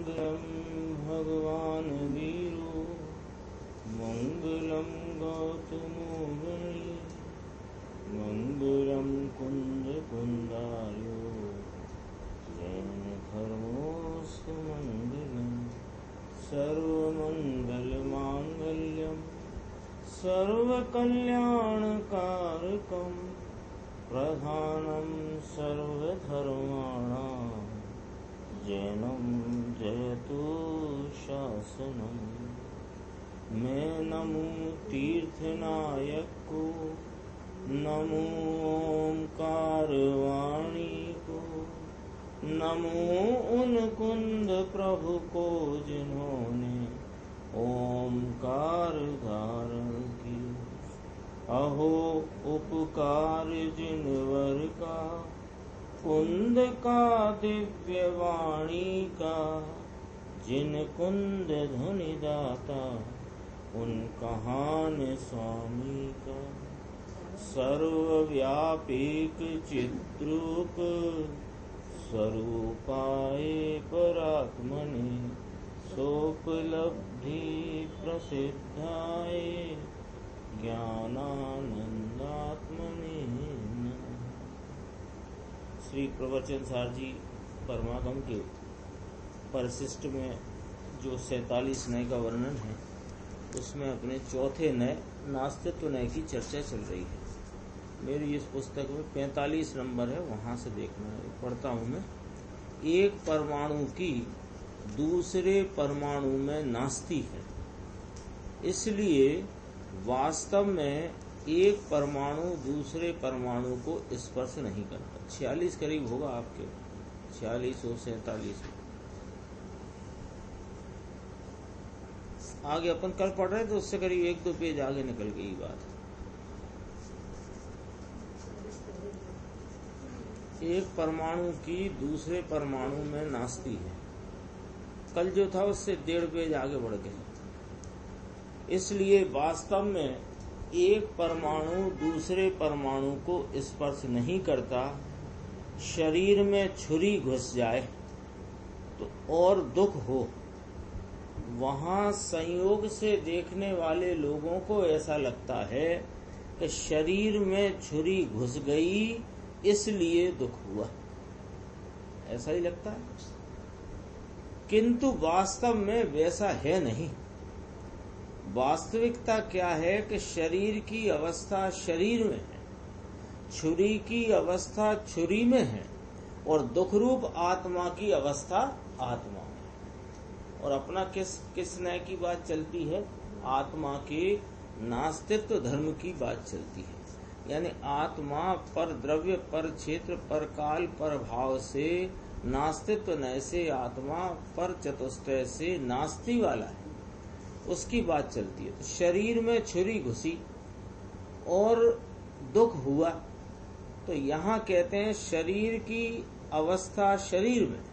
मंगलम भगवान वीरो मंगलम गौतमोगणी मंगलम कुंद कुंदायो जैन धर्मोस्तु मंगलम सर्वमंगल मांगल्यम सर्वकल्याणकारकम प्रधानम सर्वधर्माणां जैनम जयतु शासनम। मैं नमो तीर्थनायक को, नमो ओंकार वाणी को, नमो उन कुंद प्रभु को जिन्होंने ओंकार धारण की। अहो उपकार जिनवर का, कुंद का दिव्य वाणी का, जिन कुंद धुनि दाता उन कहान स्वामी का। सर्वव्यापीक चिद्रूप स्वरूपाय परात्मने सोपलब्धि प्रसिद्धाय ज्ञानानंदात्मने नमः। श्री प्रवचन सार जी परमागम के परिशिष्ट में जो 47 नय का वर्णन है, उसमें अपने चौथे नय नास्तित्व नय की चर्चा चल रही है। मेरी इस पुस्तक में 45 नंबर है, वहां से देखना है। पढ़ता हूं मैं। एक परमाणु की दूसरे परमाणु में नास्ती है, इसलिए वास्तव में एक परमाणु दूसरे परमाणु को स्पर्श नहीं करता। 46 करीब होगा आपके, 46 और 47। आगे अपन कल पढ़ रहे तो उससे करीब 1-2 पेज आगे निकल गई बात। एक परमाणु की दूसरे परमाणु में नास्ती है। कल जो था उससे 1.5 पेज आगे बढ़ गए। इसलिए वास्तव में एक परमाणु दूसरे परमाणु को स्पर्श नहीं करता। शरीर में छुरी घुस जाए तो और दुख हो, वहां संयोग से देखने वाले लोगों को ऐसा लगता है कि शरीर में छुरी घुस गई इसलिए दुख हुआ, ऐसा ही लगता है। किंतु वास्तव में वैसा है नहीं। वास्तविकता क्या है कि शरीर की अवस्था शरीर में है, छुरी की अवस्था छुरी में है, और दुख रूप आत्मा की अवस्था आत्मा में। और अपना किस नय की बात चलती है? आत्मा के नास्तित्व धर्म की बात चलती है। यानी आत्मा पर द्रव्य, पर क्षेत्र, पर काल, पर भाव से नास्तित्व नय से आत्मा पर चतुष्टय से नास्ति वाला है, उसकी बात चलती है। तो शरीर में छुरी घुसी और दुख हुआ, तो यहाँ कहते हैं शरीर की अवस्था शरीर में,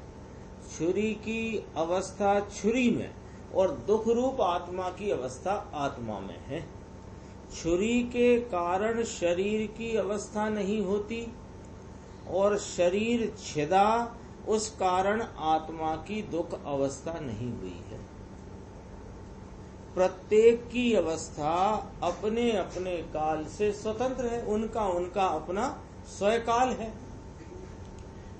छुरी की अवस्था छुरी में, और दुख रूप आत्मा की अवस्था आत्मा में है। छुरी के कारण शरीर की अवस्था नहीं होती, और शरीर छिदा उस कारण आत्मा की दुख अवस्था नहीं हुई है। प्रत्येक की अवस्था अपने अपने काल से स्वतंत्र है, उनका अपना स्वकाल है।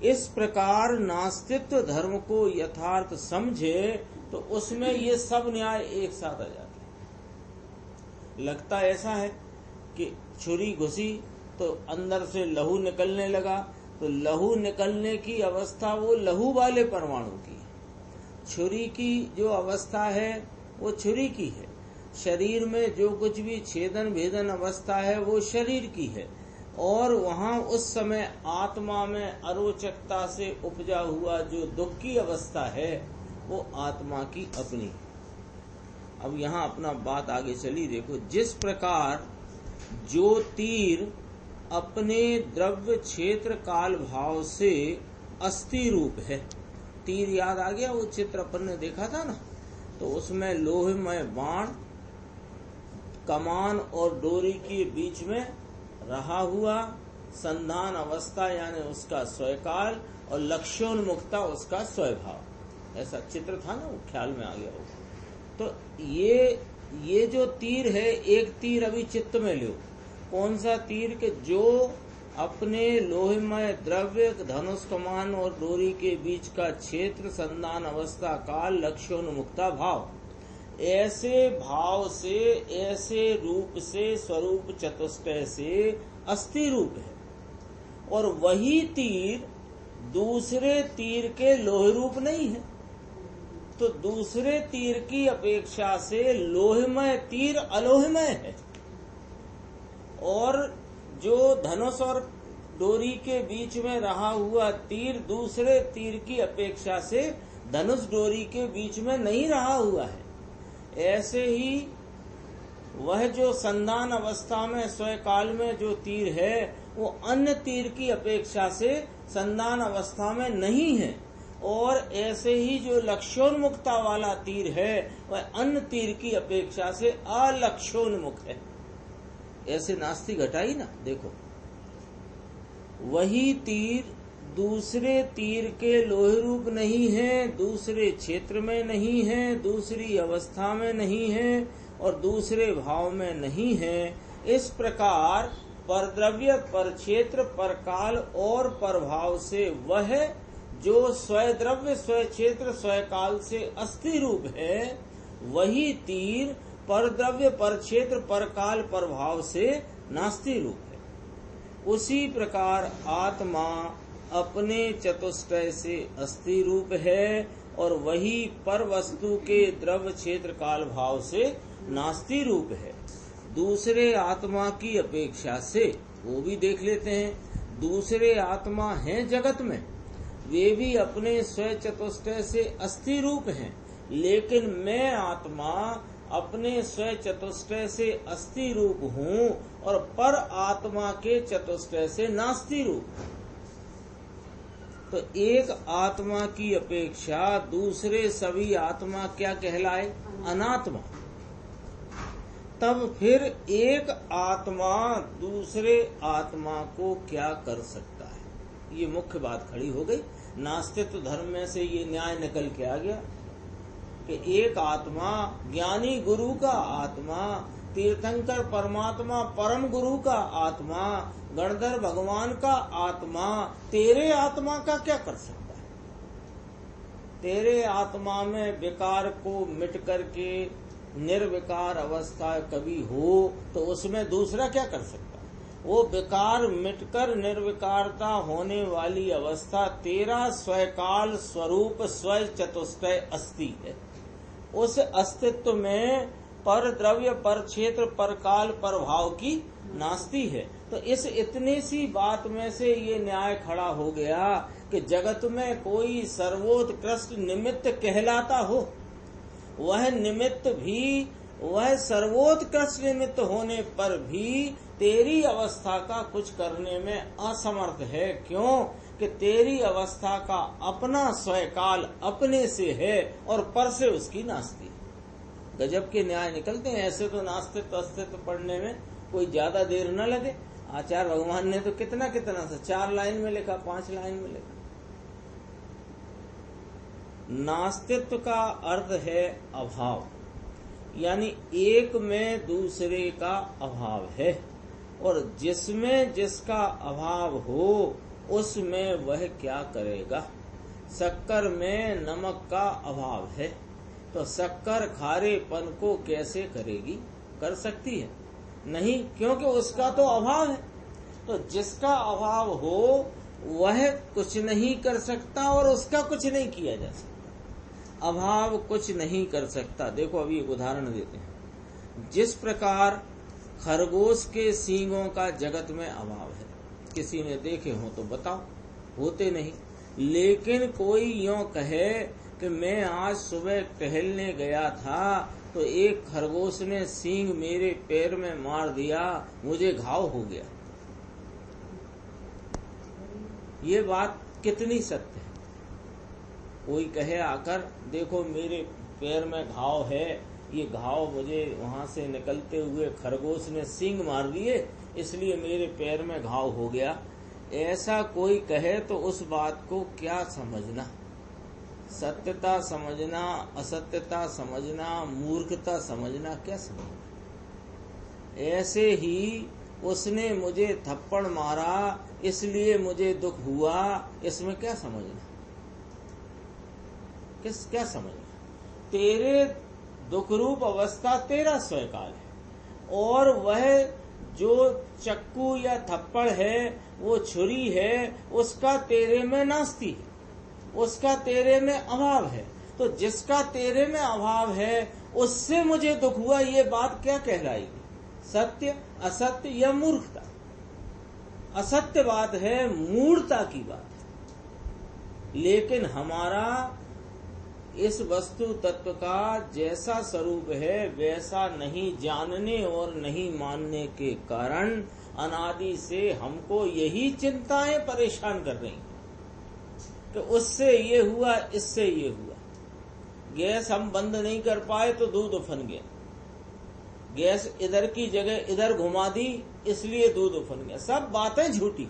इस प्रकार नास्तित्व धर्म को यथार्थ समझे तो उसमें ये सब न्याय एक साथ आ जाते हैं। लगता ऐसा है कि छुरी घुसी तो अंदर से लहू निकलने लगा, तो लहू निकलने की अवस्था वो लहू वाले परमाणु की है। छुरी की जो अवस्था है वो छुरी की है। शरीर में जो कुछ भी छेदन भेदन अवस्था है वो शरीर की है, और वहां उस समय आत्मा में अरोचकता से उपजा हुआ जो दुख की अवस्था है वो आत्मा की अपनी। अब यहाँ अपना बात आगे चली। देखो, जिस प्रकार जो तीर अपने द्रव्य क्षेत्र काल भाव से अस्थि रूप है, तीर याद आ गया? वो चित्र अपन ने देखा था ना, तो उसमें लोहमय बाण कमान और डोरी के बीच में रहा हुआ, संधान अवस्था यानी उसका स्वकाल, और लक्ष्योन्मुक्ता उसका स्वभाव। ऐसा चित्र था ना, वो ख्याल में आ गया होगा। तो ये जो तीर है, एक तीर अभी चित्त में लो। कौन सा तीर? के जो अपने लोहमय द्रव्य धनुष कमान और डोरी के बीच का क्षेत्र, संधान अवस्था, काल, लक्ष्योन्मुक्ता भाव, ऐसे भाव से, ऐसे रूप से, स्वरूप चतुष्टय से अस्थि रूप है। और वही तीर दूसरे तीर के लोह रूप नहीं है। तो दूसरे तीर की अपेक्षा से लोहमय तीर अलोहमय है। और जो धनुष और डोरी के बीच में रहा हुआ तीर दूसरे तीर की अपेक्षा से धनुष डोरी के बीच में नहीं रहा हुआ है। ऐसे ही वह जो संधान अवस्था में स्वकाल में जो तीर है, वो अन्य तीर की अपेक्षा से संधान अवस्था में नहीं है। और ऐसे ही जो लक्ष्योन्मुक्ता वाला तीर है, वह अन्य तीर की अपेक्षा से अलक्ष्योन्मुख है। ऐसे नास्ति घटाई ना। देखो, वही तीर दूसरे तीर के लोह रूप नहीं है, दूसरे क्षेत्र में नहीं है, दूसरी अवस्था में नहीं है और दूसरे भाव में नहीं है। इस प्रकार परद्रव्य, पर क्षेत्र, पर काल और पर भाव से वह जो स्वद्रव्य, स्व क्षेत्र, स्व काल से अस्थि रूप है, वही तीर परद्रव्य, पर क्षेत्र, पर काल, पर भाव से नास्ति रूप है। उसी प्रकार आत्मा अपने चतुष्टय से अस्थि रूप है और वही पर वस्तु के द्रव्य, क्षेत्र, काल, भाव से नास्ति रूप है। दूसरे आत्मा की अपेक्षा से, वो भी देख लेते हैं, दूसरे आत्मा हैं जगत में, वे भी अपने स्व चतुष्टय से अस्थि रूप हैं। लेकिन मैं आत्मा अपने स्व चतुष्टय से अस्थि रूप हूँ और पर आत्मा के चतुष्टय से नास्ति रूप। तो एक आत्मा की अपेक्षा दूसरे सभी आत्मा क्या कहलाए? अनात्मा। तब फिर एक आत्मा दूसरे आत्मा को क्या कर सकता है? ये मुख्य बात खड़ी हो गई। नास्तित्व धर्म में से ये न्याय निकल के आ गया कि एक आत्मा, ज्ञानी गुरु का आत्मा, तीर्थंकर परमात्मा, परम गुरु का आत्मा, गणधर भगवान का आत्मा, तेरे आत्मा का क्या कर सकता है? तेरे आत्मा में विकार को मिट करके निर्विकार अवस्था कभी हो तो उसमें दूसरा क्या कर सकता है? वो विकार मिटकर निर्विकारता होने वाली अवस्था तेरा स्वकाल स्वरूप स्व चतुष्टय अस्थि है। उस अस्तित्व में पर द्रव्य, पर क्षेत्र, पर काल, पर भाव की नास्ति है। तो इस इतनी सी बात में से ये न्याय खड़ा हो गया कि जगत में कोई सर्वोत्कृष्ट निमित्त कहलाता हो, वह निमित्त भी, वह सर्वोत्कृष्ट निमित्त होने पर भी तेरी अवस्था का कुछ करने में असमर्थ है। क्यों? कि तेरी अवस्था का अपना स्वकाल अपने से है और पर से उसकी नास्ति। गजब के न्याय निकलते हैं। ऐसे तो नास्तित्व अस्तित्व पढ़ने में कोई ज्यादा देर न लगे। आचार्य भगवान ने तो कितना कितना सा 4 लाइन में लिखा, 5 लाइन में लिखा। नास्तित्व का अर्थ है अभाव, यानी एक में दूसरे का अभाव है और जिसमें जिसका अभाव हो उसमें वह क्या करेगा। शक्कर में नमक का अभाव है तो शक्कर खारेपन को कैसे करेगी? कर सकती है? नहीं, क्योंकि उसका तो अभाव है। तो जिसका अभाव हो वह कुछ नहीं कर सकता और उसका कुछ नहीं किया जा सकता। अभाव कुछ नहीं कर सकता। देखो अभी एक उदाहरण देते हैं। जिस प्रकार खरगोश के सींगों का जगत में अभाव है, किसी ने देखे हो तो बताओ, होते नहीं। लेकिन कोई यूं कहे कि मैं आज सुबह टहलने गया था तो एक खरगोश ने सींग मेरे पैर में मार दिया, मुझे घाव हो गया। ये बात कितनी सत्य है? कोई कहे आकर, देखो मेरे पैर में घाव है, ये घाव मुझे वहां से निकलते हुए खरगोश ने सींग मार दिए, इसलिए मेरे पैर में घाव हो गया। ऐसा कोई कहे तो उस बात को क्या समझना? सत्यता समझना, असत्यता समझना, मूर्खता समझना, क्या समझना? ऐसे ही उसने मुझे थप्पड़ मारा इसलिए मुझे दुख हुआ, इसमें क्या समझना? क्या समझना? तेरे दुख रूप अवस्था तेरा स्वकाल है, और वह जो चक्कू या थप्पड़ है, वो छुरी है, उसका तेरे में नास्ती है, उसका तेरे में अभाव है। तो जिसका तेरे में अभाव है उससे मुझे दुख हुआ, ये बात क्या कहलाएगी? सत्य, असत्य या मूर्खता? असत्य बात है, मूढ़ता की बात है। लेकिन हमारा इस वस्तु तत्व का जैसा स्वरूप है वैसा नहीं जानने और नहीं मानने के कारण अनादि से हमको यही चिंताएं परेशान कर रही हैं कि उससे ये हुआ, इससे ये हुआ। गैस हम बंद नहीं कर पाए तो दूध उफन गया, गैस इधर की जगह इधर घुमा दी इसलिए दूध उफन गया। सब बातें झूठी,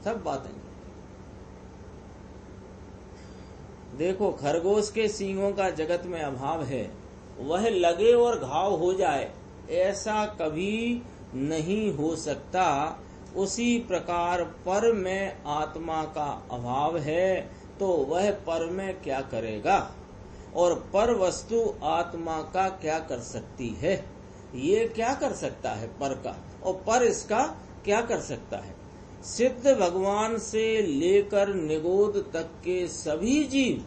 सब बातें। देखो, खरगोश के सींगों का जगत में अभाव है, वह लगे और घाव हो जाए ऐसा कभी नहीं हो सकता। उसी प्रकार पर में आत्मा का अभाव है तो वह पर में क्या करेगा, और पर वस्तु आत्मा का क्या कर सकती है? ये क्या कर सकता है पर का, और पर इसका क्या कर सकता है? सिद्ध भगवान से लेकर निगोद तक के सभी जीव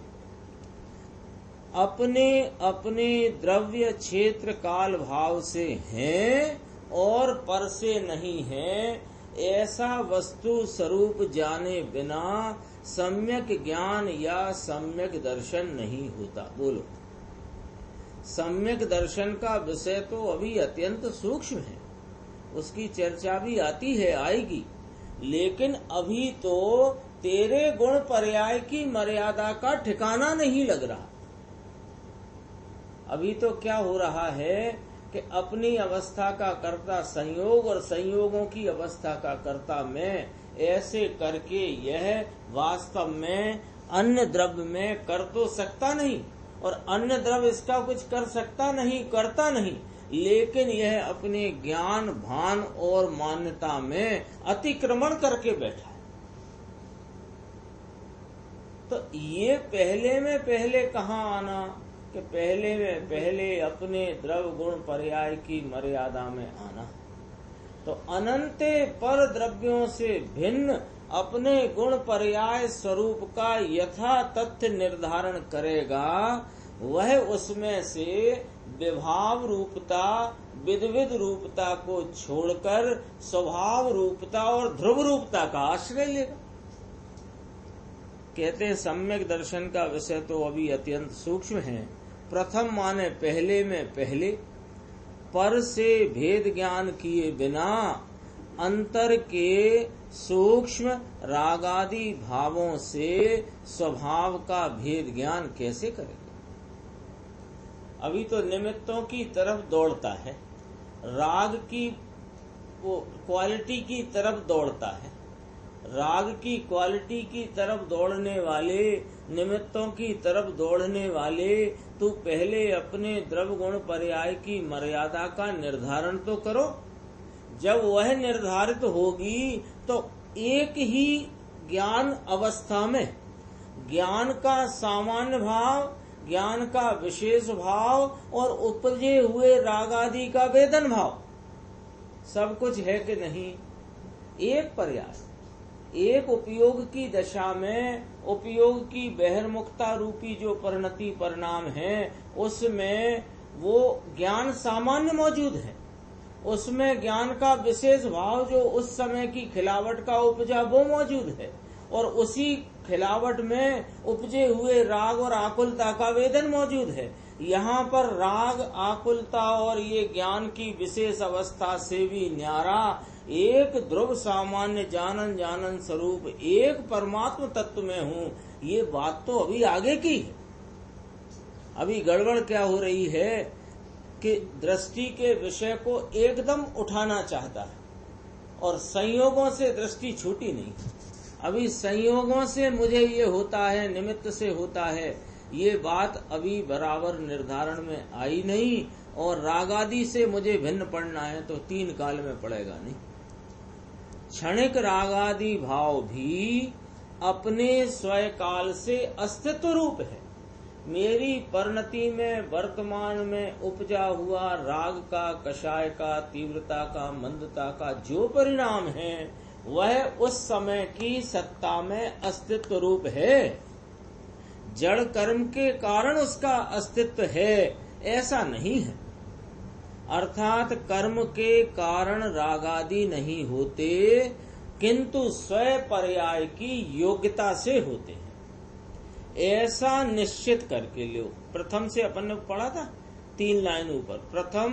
अपने अपने द्रव्य क्षेत्र काल भाव से हैं और पर से नहीं हैं, ऐसा वस्तु स्वरूप जाने बिना सम्यक ज्ञान या सम्यक दर्शन नहीं होता। बोलो, सम्यक दर्शन का विषय तो अभी अत्यंत सूक्ष्म है, उसकी चर्चा भी आती है, आएगी, लेकिन अभी तो तेरे गुण पर्याय की मर्यादा का ठिकाना नहीं लग रहा। अभी तो क्या हो रहा है कि अपनी अवस्था का कर्ता संयोग और संयोगों की अवस्था का कर्ता मैं, ऐसे करके यह वास्तव में अन्य द्रव्य में कर तो सकता नहीं, और अन्य द्रव्य इसका कुछ कर सकता नहीं, करता नहीं, लेकिन यह अपने ज्ञान भान और मान्यता में अतिक्रमण करके बैठा है। तो ये पहले में पहले कहाँ आना कि पहले में पहले अपने द्रव्य गुण पर्याय की मर्यादा में आना। तो अनंत पर द्रव्यों से भिन्न अपने गुण पर्याय स्वरूप का यथा तथ्य निर्धारण करेगा, वह उसमें से विभाव रूपता विद्विद रूपता को छोड़कर स्वभाव रूपता और ध्रुव रूपता का आश्रय लेगा। कहते हैं सम्यक दर्शन का विषय तो अभी अत्यंत सूक्ष्म है। प्रथम माने पहले में पहले, पर से भेद ज्ञान किए बिना अंतर के सूक्ष्म रागादि भावों से स्वभाव का भेद ज्ञान कैसे करेगा? अभी तो निमित्तों की तरफ दौड़ता है, राग की वो क्वालिटी की तरफ दौड़ता है। राग की क्वालिटी की तरफ दौड़ने वाले, निमित्तों की तरफ दौड़ने वाले, तू पहले अपने द्रव्य गुण पर्याय की मर्यादा का निर्धारण तो करो। जब वह निर्धारित होगी तो एक ही ज्ञान अवस्था में ज्ञान का सामान्य भाव, ज्ञान का विशेष भाव और उपजे हुए रागादि का वेदन भाव सब कुछ है कि नहीं? एक पर्याय, एक उपयोग की दशा में उपयोग की बहिर्मुखता रूपी जो परिणति परिणाम है, उसमें वो ज्ञान सामान्य मौजूद है, उसमें ज्ञान का विशेष भाव जो उस समय की खिलावट का उपजा वो मौजूद है, और उसी खिलावट में उपजे हुए राग और आकुलता का वेदन मौजूद है। यहाँ पर राग, आकुलता और ये ज्ञान की विशेष अवस्था से भी न्यारा एक ध्रुव सामान्य जानन जानन स्वरूप एक परमात्म तत्व में हूँ, ये बात तो अभी आगे की है। अभी गड़बड़ क्या हो रही है कि दृष्टि के विषय को एकदम उठाना चाहता है और संयोगों से दृष्टि छूटी नहीं। अभी संयोगों से मुझे ये होता है, निमित्त से होता है, ये बात अभी बराबर निर्धारण में आई नहीं। और रागादि से मुझे भिन्न पड़ना है तो 3 काल में पड़ेगा नहीं। क्षणिक रागादि भाव भी अपने स्वय काल से अस्तित्व रूप है। मेरी परिणति में वर्तमान में उपजा हुआ राग का, कषाय का, तीव्रता का, मंदता का जो परिणाम है वह उस समय की सत्ता में अस्तित्व रूप है। जड़ कर्म के कारण उसका अस्तित्व है ऐसा नहीं है। अर्थात कर्म के कारण रागादि नहीं होते, किंतु स्वय पर्याय की योग्यता से होते हैं, ऐसा निश्चित करके लो। प्रथम से अपन ने पढ़ा था 3 लाइन ऊपर, प्रथम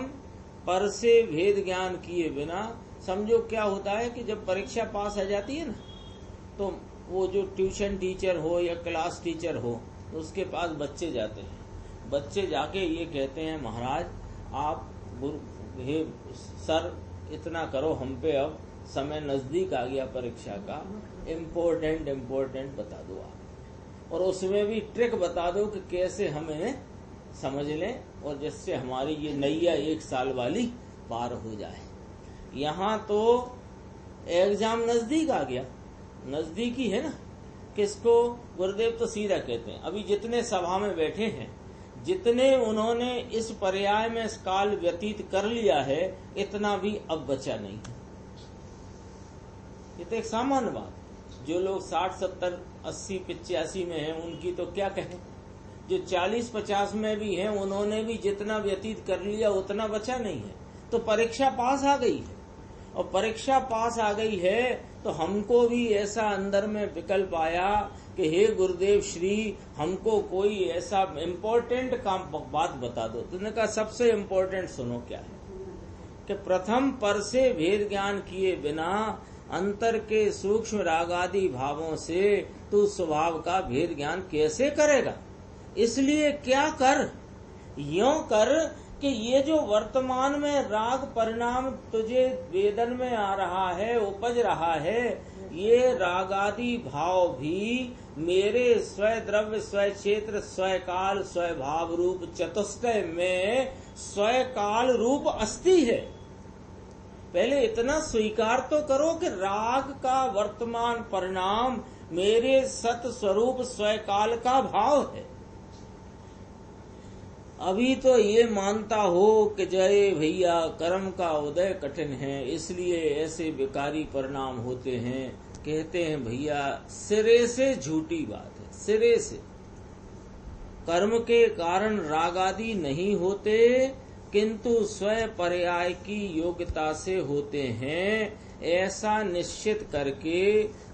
पर से भेद ज्ञान किए बिना। समझो क्या होता है कि जब परीक्षा पास आ जाती है ना, तो वो जो ट्यूशन टीचर हो या क्लास टीचर हो, तो उसके पास बच्चे जाते हैं। बच्चे जाके ये कहते हैं, महाराज आप हे सर इतना करो, हम पे अब समय नजदीक आ गया परीक्षा का, इम्पोर्टेंट बता दो आप, और उसमें भी ट्रिक बता दो कि कैसे हम इन्हें समझ लें और जिससे हमारी ये नैया 1 साल वाली पार हो जाए। यहाँ तो एग्जाम नजदीक आ गया, नजदीकी है ना। किसको? गुरुदेव तो सीधा कहते हैं, अभी जितने सभा में बैठे हैं, जितने उन्होंने इस पर्याय में इस काल व्यतीत कर लिया है, इतना भी अब बचा नहीं है। ये तो एक सामान्य बात। जो लोग 60, 70, 80, 85 में हैं उनकी तो क्या कहें। जो 40, 50 में भी हैं उन्होंने भी जितना व्यतीत कर लिया उतना बचा नहीं है। तो परीक्षा पास आ गई है, और परीक्षा पास आ गई है तो हमको भी ऐसा अंदर में विकल्प आया कि हे गुरुदेव श्री, हमको कोई ऐसा इम्पोर्टेंट काम बात बता दो। तुमने कहा सबसे इम्पोर्टेंट सुनो क्या है कि प्रथम पर से भेद ज्ञान किए बिना अंतर के सूक्ष्म रागादि भावों से तू स्वभाव का भेद ज्ञान कैसे करेगा। इसलिए क्या कर, यों कर कि ये जो वर्तमान में राग परिणाम तुझे वेदन में आ रहा है, उपज रहा है, ये रागादि भाव भी मेरे स्वय द्रव्य, स्वय क्षेत्र, स्वय काल, स्वय भाव रूप चतुष्टय में स्वय काल रूप अस्थि है। पहले इतना स्वीकार तो करो कि राग का वर्तमान परिणाम मेरे सत स्वरूप स्वय काल का भाव है। अभी तो ये मानता हो कि जय भैया कर्म का उदय कठिन है, इसलिए ऐसे विकारी परिणाम होते हैं। कहते हैं भैया सिरे से झूठी बात है, सिरे से। कर्म के कारण रागादि नहीं होते, किंतु स्वयं पर्याय की योग्यता से होते हैं। ऐसा निश्चित करके,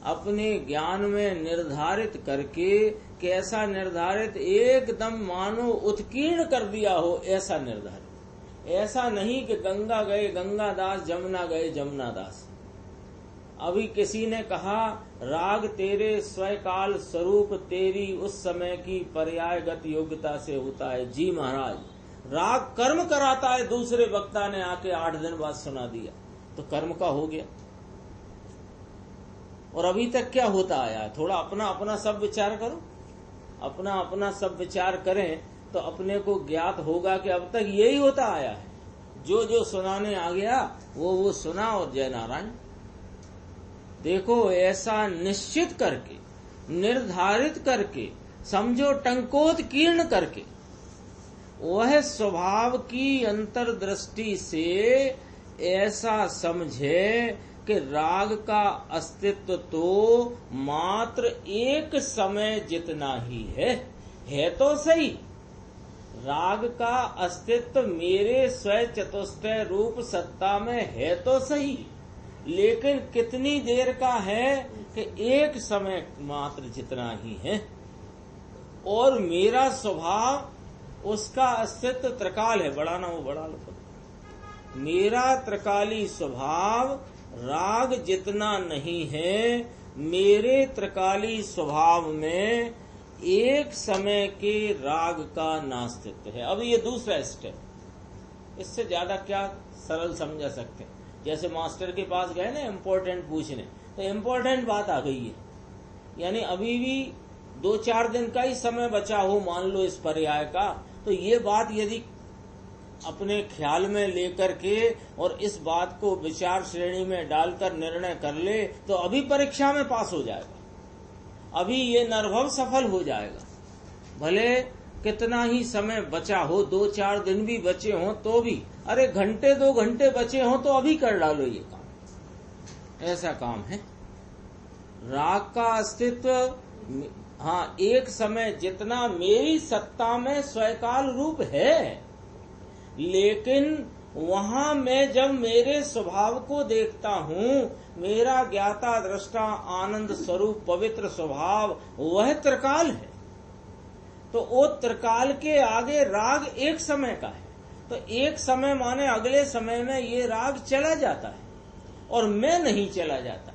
अपने ज्ञान में निर्धारित करके, कैसा निर्धारित, एकदम मानो उत्कीर्ण कर दिया हो ऐसा निर्धारित। ऐसा नहीं कि गंगा गए गंगादास, जमुना गए जमुनादास। अभी किसी ने कहा राग तेरे स्वयकाल स्वरूप तेरी उस समय की पर्यायगत योग्यता से होता है। जी महाराज, राग कर्म कराता है। दूसरे वक्ता ने आके 8 दिन बाद सुना दिया तो कर्म का हो गया। और अभी तक क्या होता आया है, थोड़ा अपना अपना सब विचार करो। अपना अपना सब विचार करें तो अपने को ज्ञात होगा कि अब तक यही होता आया है। जो जो सुनाने आ गया वो सुना और जय नारायण। देखो ऐसा निश्चित करके, निर्धारित करके, समझो टंकोत्कीर्ण करके, वह स्वभाव की अंतर्दृष्टि से ऐसा समझे कि राग का अस्तित्व तो मात्र एक समय जितना ही है तो सही। राग का अस्तित्व मेरे स्वय चतुष्टय रूप सत्ता में है तो सही, लेकिन कितनी देर का है कि एक समय मात्र जितना ही है। और मेरा स्वभाव, उसका अस्तित्व त्रिकाल है। बढ़ाना वो बढ़ा लो। मेरा त्रिकाली स्वभाव राग जितना नहीं है। मेरे त्रिकाली स्वभाव में एक समय के राग का नास्तित्व है। अब ये दूसरा स्टेप, इससे ज्यादा क्या सरल समझा सकते हैं। जैसे मास्टर के पास गए ना इम्पोर्टेंट पूछने, तो इम्पोर्टेंट बात आ गई है यानी अभी भी 2-4 दिन का ही समय बचा हो मान लो इस पर्याय का, तो ये बात यदि अपने ख्याल में लेकर के और इस बात को विचार श्रेणी में डालकर निर्णय कर ले तो अभी परीक्षा में पास हो जाएगा, अभी ये नर्भव सफल हो जाएगा। भले कितना ही समय बचा हो, 2-4 दिन भी बचे हों तो भी, अरे घंटे 2 घंटे बचे हों तो अभी कर डालो ये काम, ऐसा काम है। राग का अस्तित्व, हाँ, एक समय जितना मेरी सत्ता में स्वकाल रूप है, लेकिन वहां मैं जब मेरे स्वभाव को देखता हूँ, मेरा ज्ञाता दृष्टा आनंद स्वरूप पवित्र स्वभाव वह त्रिकाल है, तो वो त्रिकाल के आगे राग एक समय का है, तो एक समय माने अगले समय में ये राग चला जाता है और मैं नहीं चला जाता।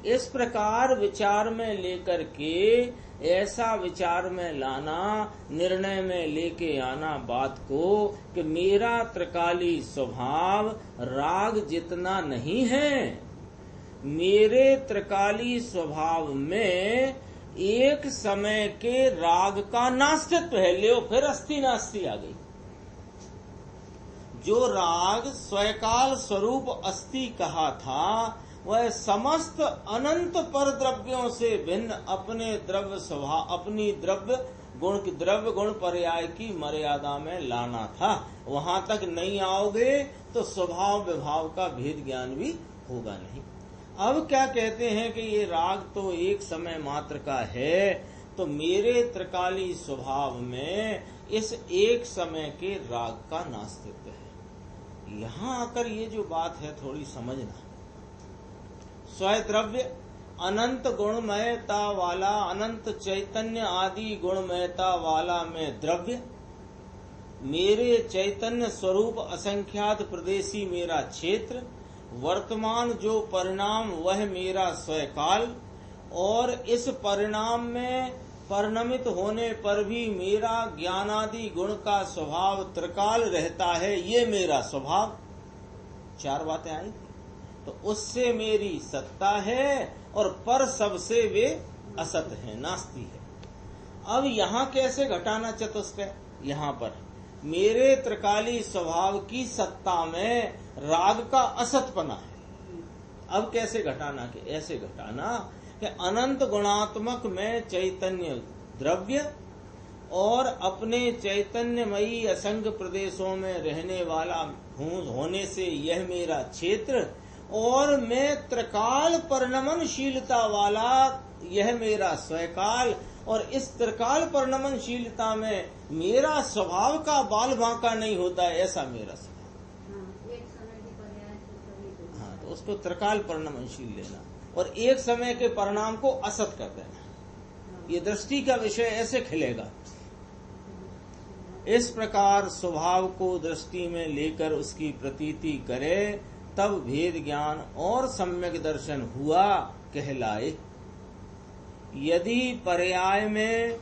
इस प्रकार विचार में लेकर के, ऐसा विचार में लाना, निर्णय में लेके आना बात को कि मेरा त्रिकाली स्वभाव राग जितना नहीं है, मेरे त्रिकाली स्वभाव में एक समय के राग का नास्तित्व है। ले फिर अस्थि नास्ति आ गई। जो राग स्वकाल स्वरूप अस्थि कहा था, वह समस्त अनंत पर द्रव्यों से भिन्न अपने द्रव्य स्वभाव, अपनी द्रव्य गुण पर्याय की मर्यादा में लाना था। वहां तक नहीं आओगे तो स्वभाव विभाव का भेद ज्ञान भी होगा नहीं। अब क्या कहते हैं कि ये राग तो एक समय मात्र का है, तो मेरे त्रिकाली स्वभाव में इस एक समय के राग का नास्तित्व है। यहां आकर ये जो बात है थोड़ी समझना। स्वद्रव्य अनंत गुणमयता वाला, अनंत चैतन्य आदि गुणमयता वाला में द्रव्य, मेरे चैतन्य स्वरूप असंख्यात प्रदेशी मेरा क्षेत्र, वर्तमान जो परिणाम वह मेरा स्वकाल, और इस परिणाम में परिणमित होने पर भी मेरा ज्ञानादि गुण का स्वभाव त्रिकाल रहता है, ये मेरा स्वभाव। 4 बातें आई। तो उससे मेरी सत्ता है और पर सबसे वे असत है, नास्ति है। अब यहाँ कैसे घटाना चतुष्टय? यहाँ पर मेरे त्रिकाली स्वभाव की सत्ता में राग का असतपना है। अब कैसे घटाना? कि ऐसे घटाना कि अनंत गुणात्मक में चैतन्य द्रव्य और अपने चैतन्यमयी असंग प्रदेशों में रहने वाला होने से यह मेरा क्षेत्र, और मैं त्रिकाल परिणमनशीलता वाला यह मेरा स्वकाल, और इस त्रिकाल परिणमनशीलता में मेरा स्वभाव का बाल बांका नहीं होता है, ऐसा मेरा स्वभाव। हाँ, तो उसको त्रिकाल परिणमनशील लेना और एक समय के परिणाम को असत कर देना। ये दृष्टि का विषय ऐसे खिलेगा। इस प्रकार स्वभाव को दृष्टि में लेकर उसकी प्रतीति करे, तब भेद ज्ञान और सम्यक दर्शन हुआ कहलाए। यदि पर्याय में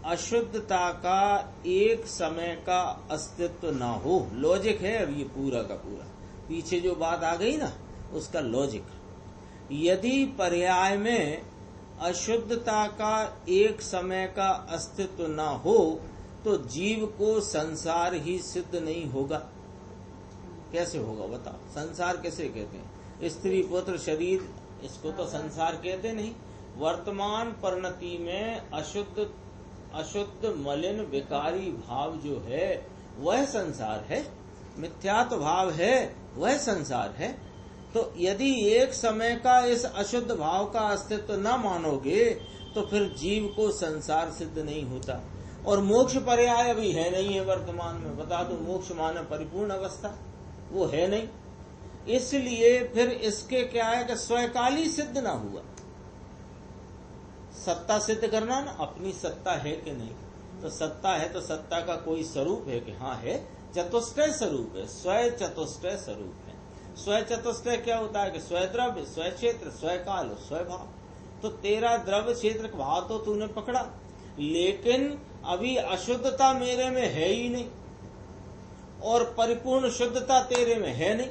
अशुद्धता का एक समय का अस्तित्व ना हो, लॉजिक है अब ये पूरा का पूरा, पीछे जो बात आ गई ना उसका लॉजिक। यदि पर्याय में अशुद्धता का एक समय का अस्तित्व ना हो तो जीव को संसार ही सिद्ध नहीं होगा। कैसे होगा बताओ? संसार कैसे कहते हैं? स्त्री पुत्र शरीर, इसको तो संसार कहते नहीं। वर्तमान परिणति में अशुद्ध मलिन विकारी भाव जो है वह संसार है, मिथ्यात्व भाव है वह संसार है। तो यदि एक समय का इस अशुद्ध भाव का अस्तित्व न मानोगे तो फिर जीव को संसार सिद्ध नहीं होता। और मोक्ष पर्याय अभी है नहीं है वर्तमान में। बता दो, मोक्ष माने परिपूर्ण अवस्था, वो है नहीं। इसलिए फिर इसके क्या है कि स्वकाली सिद्ध ना हुआ। सत्ता सिद्ध करना ना, अपनी सत्ता है कि नहीं, तो सत्ता है तो सत्ता का कोई स्वरूप है कि हाँ है, चतुष्टय स्वरूप है, स्वय चतुष्टय स्वरूप है। स्वय चतुष्टय क्या होता है कि स्वद्रव्य, स्वय क्षेत्र, स्वकाल और स्वभाव। तो तेरा द्रव्य क्षेत्र भाव तो तूने पकड़ा, लेकिन अभी अशुद्धता मेरे में है ही नहीं और परिपूर्ण शुद्धता तेरे में है नहीं।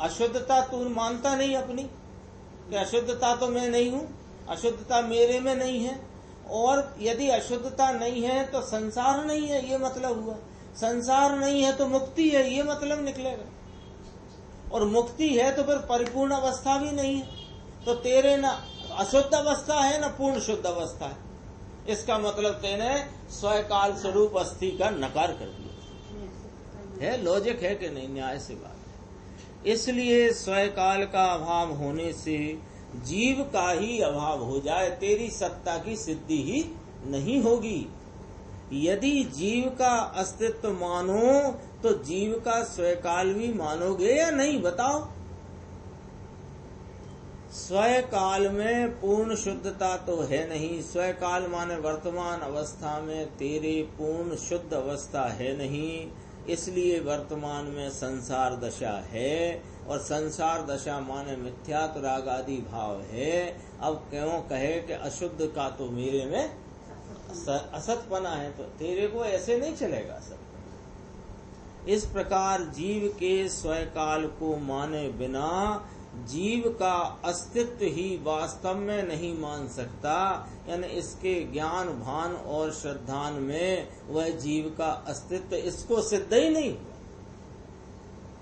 अशुद्धता तू मानता नहीं अपनी, कि अशुद्धता तो मैं नहीं हूँ, अशुद्धता मेरे में नहीं है। और यदि अशुद्धता नहीं है तो संसार नहीं है, ये मतलब हुआ। संसार नहीं है तो मुक्ति है, ये मतलब निकलेगा। और मुक्ति है तो फिर परिपूर्ण अवस्था भी नहीं है, तो तेरे न अशुद्ध अवस्था है न पूर्ण शुद्ध अवस्था है। इसका मतलब तेने स्वकाल स्वरूप अस्थि का नकार कर दिया है। लॉजिक है कि नहीं? न्याय से बात है। इसलिए स्वकाल का अभाव होने से जीव का ही अभाव हो जाए, तेरी सत्ता की सिद्धि ही नहीं होगी। यदि जीव का अस्तित्व मानो तो जीव का स्वकाल भी मानोगे या नहीं? बताओ। स्वकाल में पूर्ण शुद्धता तो है नहीं। स्वकाल माने वर्तमान अवस्था में तेरे पूर्ण शुद्ध अवस्था है नहीं, इसलिए वर्तमान में संसार दशा है। और संसार दशा माने मिथ्यात्व राग आदि भाव है। अब क्यों कहे कि अशुद्ध का तो मेरे में असतपना है, तो तेरे को ऐसे नहीं चलेगा सब। इस प्रकार जीव के स्वकाल को माने बिना जीव का अस्तित्व ही वास्तव में नहीं मान सकता, यानी इसके ज्ञान भान और श्रद्धान में वह जीव का अस्तित्व इसको सिद्ध ही नहीं हुआ।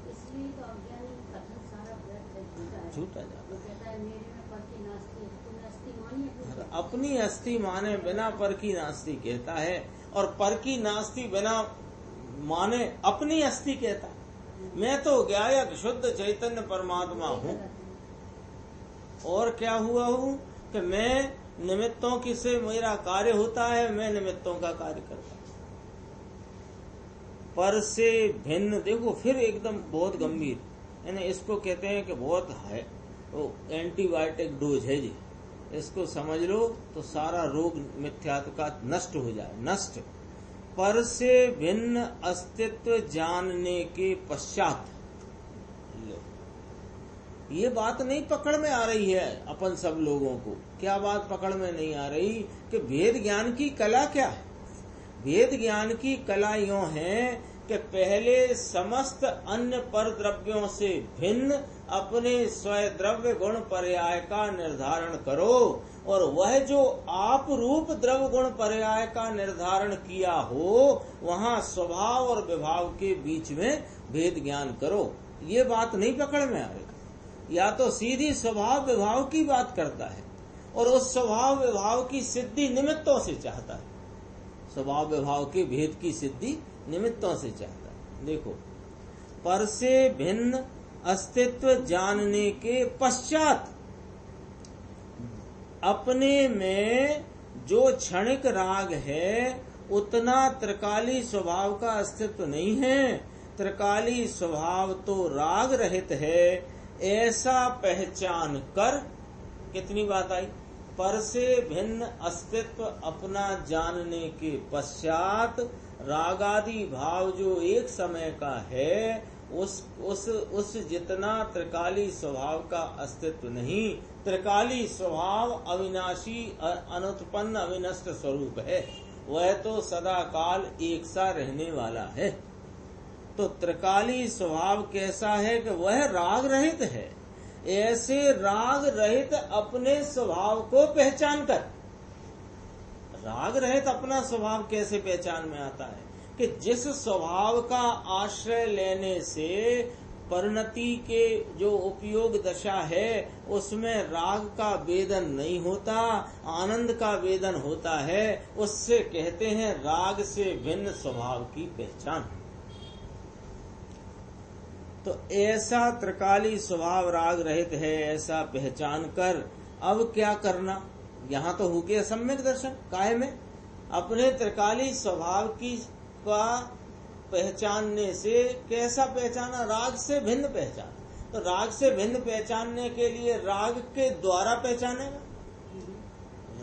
इसलिए तो अज्ञानी कथन सारा व्यर्थ झूठा जाता है। कहता है मेरे में पर की नास्ती, तुमने अस्थि मानी है? अपनी अस्थि माने बिना पर की नास्ती कहता है, और पर की नास्ती बिना माने अपनी अस्थि कहता है। मैं तो ज्ञायक शुद्ध चैतन्य परमात्मा हूँ, और क्या हुआ हूँ कि मैं निमित्तों की से मेरा कार्य होता है, मैं निमित्तों का कार्य करता हूँ। पर से भिन्न, देखो फिर एकदम बहुत गंभीर, यानी इसको कहते हैं कि बहुत है वो एंटीबायोटिक डोज है जी। इसको समझ लो तो सारा रोग मिथ्यात्व का नष्ट हो जाए। नष्ट पर से भिन्न अस्तित्व जानने के पश्चात, ये बात नहीं पकड़ में आ रही है अपन सब लोगों को। क्या बात पकड़ में नहीं आ रही कि भेद ज्ञान की कला क्या है? भेद ज्ञान की कला यूं है कि पहले समस्त अन्य पर द्रव्यों से भिन्न अपने स्वद्रव्य गुण पर्याय का निर्धारण करो, और वह जो आप रूप द्रव्य गुण पर्याय का निर्धारण किया हो वहां स्वभाव और विभाव के बीच में भेद ज्ञान करो। ये बात नहीं पकड़ में आ रही। या तो सीधी स्वभाव विभाव की बात करता है, और उस स्वभाव विभाव की सिद्धि निमित्तों से चाहता है। स्वभाव विभाव के भेद की सिद्धि निमित्तों से चाहता है। देखो, पर से भिन्न अस्तित्व जानने के पश्चात अपने में जो क्षणिक राग है उतना त्रिकाली स्वभाव का अस्तित्व नहीं है। त्रिकाली स्वभाव तो राग रहित है, ऐसा पहचान कर। कितनी बात आई? पर से भिन्न अस्तित्व अपना जानने के पश्चात रागादि भाव जो एक समय का है उस जितना त्रिकाली स्वभाव का अस्तित्व नहीं। त्रिकाली स्वभाव अविनाशी अनुत्पन्न अविनष्ट स्वरूप है, वह तो सदा काल एक सा रहने वाला है। तो त्रिकाली स्वभाव कैसा है कि वह राग रहित है। ऐसे राग रहित अपने स्वभाव को पहचान कर, राग रहित अपना स्वभाव कैसे पहचान में आता है कि जिस स्वभाव का आश्रय लेने से परिणति के जो उपयोग दशा है उसमें राग का वेदन नहीं होता, आनंद का वेदन होता है, उससे कहते हैं राग से भिन्न स्वभाव की पहचान। तो ऐसा त्रिकाली स्वभाव राग रहित है, ऐसा पहचान कर अब क्या करना? यहाँ तो हो गया सम्यक दर्शन। काहे में? अपने त्रिकाली स्वभाव की का पहचानने से कैसा पहचाना? राग से भिन्न पहचान। तो राग से भिन्न पहचानने के लिए राग के द्वारा पहचानेगा,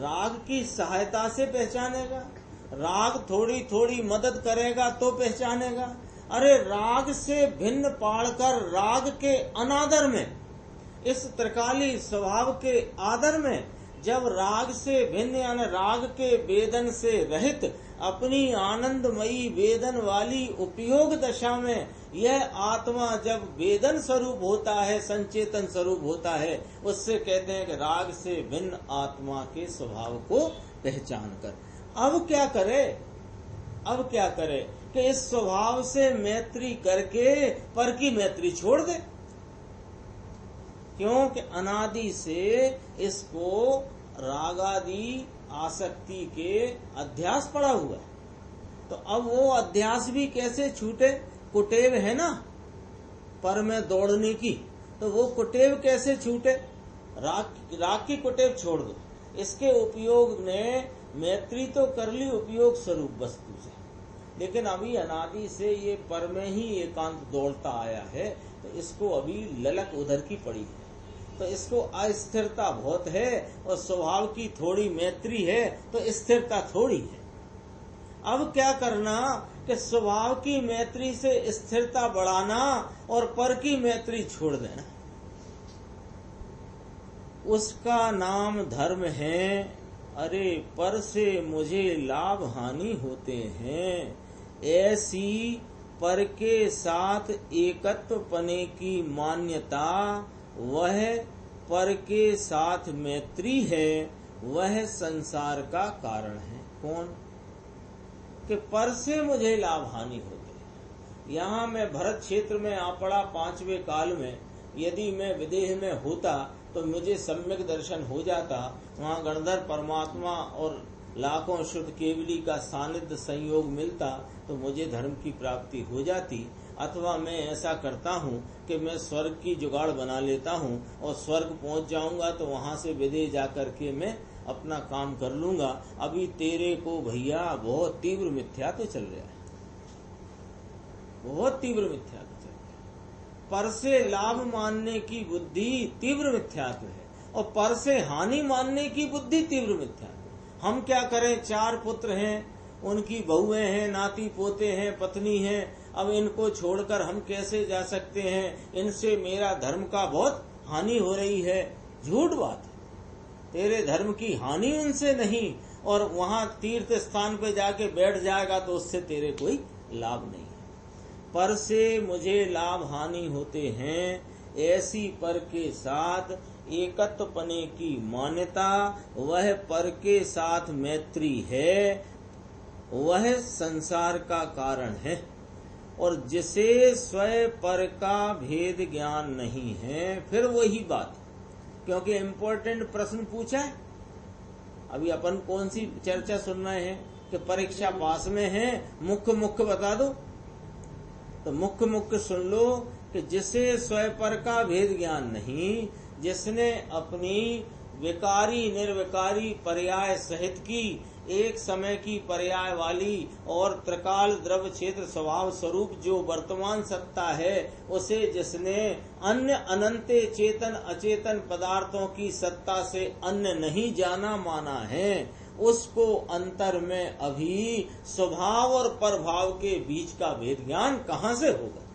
राग की सहायता से पहचानेगा, राग थोड़ी थोड़ी मदद करेगा तो पहचानेगा। अरे राग से भिन्न पाड़कर राग के अनादर में, इस त्रिकाली स्वभाव के आदर में, जब राग से भिन्न यानी राग के वेदन से रहित अपनी आनंदमयी वेदन वाली उपयोग दशा में यह आत्मा जब वेदन स्वरूप होता है, संचेतन स्वरूप होता है, उससे कहते हैं कि राग से भिन्न आत्मा के स्वभाव को पहचान कर अब क्या करे, अब क्या करे कि इस स्वभाव से मैत्री करके पर की मैत्री छोड़ दे, क्योंकि अनादि से इसको रागादि आसक्ति के अध्यास पड़ा हुआ है। तो अब वो अध्यास भी कैसे छूटे, कुटेव है ना पर में दौड़ने की, तो वो कुटेव कैसे छूटे, राग की कुटेव छोड़ दो। इसके उपयोग ने मैत्री तो कर ली उपयोग स्वरूप वस्तु से, लेकिन अभी अनादि से ये पर में ही एकांत दौड़ता आया है, तो इसको अभी ललक उधर की पड़ी है, तो इसको अस्थिरता बहुत है और स्वभाव की थोड़ी मैत्री है, तो स्थिरता थोड़ी है। अब क्या करना कि स्वभाव की मैत्री से स्थिरता बढ़ाना और पर की मैत्री छोड़ देना, उसका नाम धर्म है। अरे पर से मुझे लाभ हानि होते हैं, ऐसी पर के साथ एकत्व पने की मान्यता, वह पर के साथ मैत्री है, वह संसार का कारण है। कौन कि पर से मुझे लाभ हानि होते हैं। यहाँ मैं भरत क्षेत्र में आ पड़ा 5वें काल में, यदि मैं विदेह में होता तो मुझे सम्यक दर्शन हो जाता, वहाँ गणधर परमात्मा और लाखों शुद्ध केवली का सानिध्य संयोग मिलता, तो मुझे धर्म की प्राप्ति हो जाती। अथवा मैं ऐसा करता हूँ कि मैं स्वर्ग की जुगाड़ बना लेता हूँ और स्वर्ग पहुँच जाऊंगा, तो वहाँ से विदेह जाकर के मैं अपना काम कर लूंगा। अभी तेरे को भैया बहुत तीव्र मिथ्या तो चल रहा है, बहुत तीव्र मिथ्या तो चल रहा है। पर से लाभ मानने की बुद्धि तीव्र मिथ्यात्व है और पर से हानि मानने की बुद्धि तीव्र मिथ्यात्व। हम क्या करें, 4 पुत्र हैं, उनकी बहुएं हैं, नाती पोते हैं, पत्नी है, अब इनको छोड़कर हम कैसे जा सकते हैं, इनसे मेरा धर्म का बहुत हानि हो रही है। झूठ बात है, तेरे धर्म की हानि उनसे नहीं, और वहां तीर्थ स्थान पे जाके बैठ जाएगा तो उससे तेरे कोई लाभ नहीं है। पर से मुझे लाभ हानि होते हैं, ऐसी पर के साथ एकत्व पने की मान्यता, वह पर के साथ मैत्री है, वह संसार का कारण है। और जिसे स्वयं पर का भेद ज्ञान नहीं है, फिर वही बात, क्योंकि इम्पोर्टेंट प्रश्न पूछा है। अभी अपन कौन सी चर्चा सुन रहे हैं कि परीक्षा पास में है, मुख्य बता दो, तो मुख्य सुन लो कि जिसे स्वयं पर का भेद ज्ञान नहीं, जिसने अपनी विकारी निर्विकारी पर्याय सहित की, एक समय की पर्याय वाली और त्रिकाल द्रव्य क्षेत्र स्वभाव स्वरूप जो वर्तमान सत्ता है, उसे जिसने अन्य अनंते चेतन अचेतन पदार्थों की सत्ता से अन्य नहीं जाना माना है, उसको अंतर में अभी स्वभाव और प्रभाव के बीच का भेद ज्ञान कहाँ से होगा।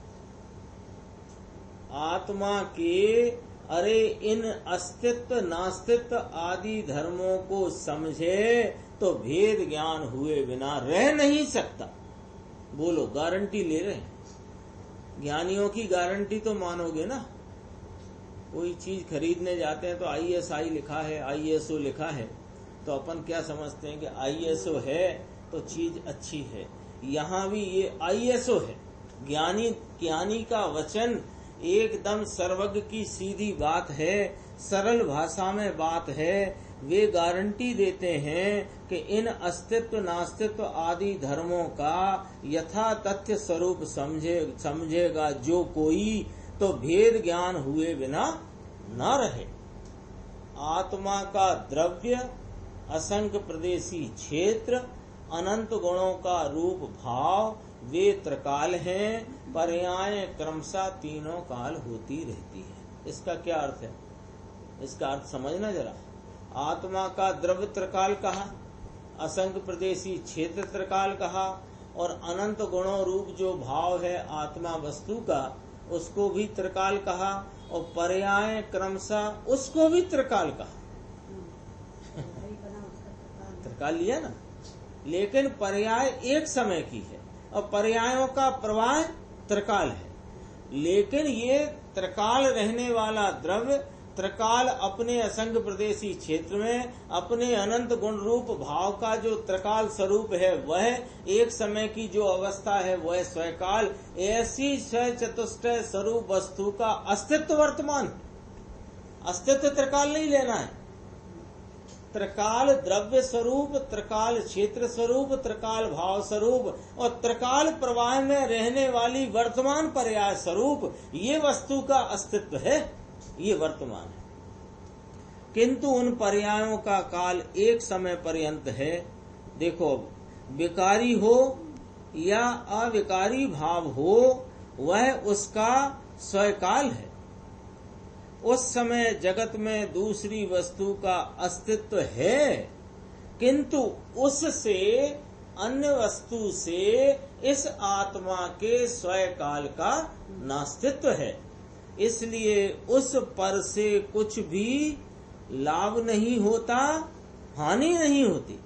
आत्मा के अरे इन अस्तित्व नास्तित्व आदि धर्मों को समझे तो भेद ज्ञान हुए बिना रह नहीं सकता। बोलो, गारंटी ले रहे हैं, ज्ञानियों की गारंटी तो मानोगे ना। कोई चीज खरीदने जाते हैं तो ISI लिखा है, ISO लिखा है, तो अपन क्या समझते हैं कि ISO है तो चीज अच्छी है। यहाँ भी ये ISO है। ज्ञानी का वचन एकदम सर्वज्ञ की सीधी बात है, सरल भाषा में बात है। वे गारंटी देते हैं कि इन अस्तित्व नास्तित्व आदि धर्मों का यथा तथ्य स्वरूप समझेगा जो कोई, तो भेद ज्ञान हुए बिना न रहे। आत्मा का द्रव्य, असंख्य प्रदेशी क्षेत्र, अनंत गुणों का रूप भाव, वे त्रिकाल हैं, पर्याय क्रमशः तीनों काल होती रहती है। इसका क्या अर्थ है, इसका अर्थ समझना जरा। आत्मा का द्रव्य त्रिकाल कहा, असंख्य प्रदेशी क्षेत्र त्रिकाल कहा, और अनंत गुणों रूप जो भाव है आत्मा वस्तु का, उसको भी त्रिकाल कहा, और पर्याय क्रमशः उसको भी त्रिकाल कहा। त्रिकाल लिया ना, लेकिन पर्याय एक समय की है और पर्यायों का प्रवाह त्रिकाल है। लेकिन ये त्रिकाल रहने वाला द्रव्य, त्रिकाल अपने असंग प्रदेशी क्षेत्र में अपने अनंत गुण रूप भाव का जो त्रिकाल स्वरूप है, वह एक समय की जो अवस्था है वह स्वकाल, ऐसी स्वचतुष्टय स्वरूप वस्तु का अस्तित्व वर्तमान, अस्तित्व त्रिकाल नहीं लेना है। त्रिकाल द्रव्य स्वरूप, त्रिकाल क्षेत्र स्वरूप, त्रिकाल भाव स्वरूप और त्रिकाल प्रवाह में रहने वाली वर्तमान पर्याय स्वरूप, ये वस्तु का अस्तित्व है, ये वर्तमान है। किंतु उन पर्यायों का काल एक समय पर्यंत है। देखो, विकारी हो या अविकारी भाव हो, वह उसका स्वकाल है। उस समय जगत में दूसरी वस्तु का अस्तित्व है, किंतु उससे अन्य वस्तु से इस आत्मा के स्वकाल का नास्तित्व है। इसलिए उस पर से कुछ भी लाभ नहीं होता, हानि नहीं होती।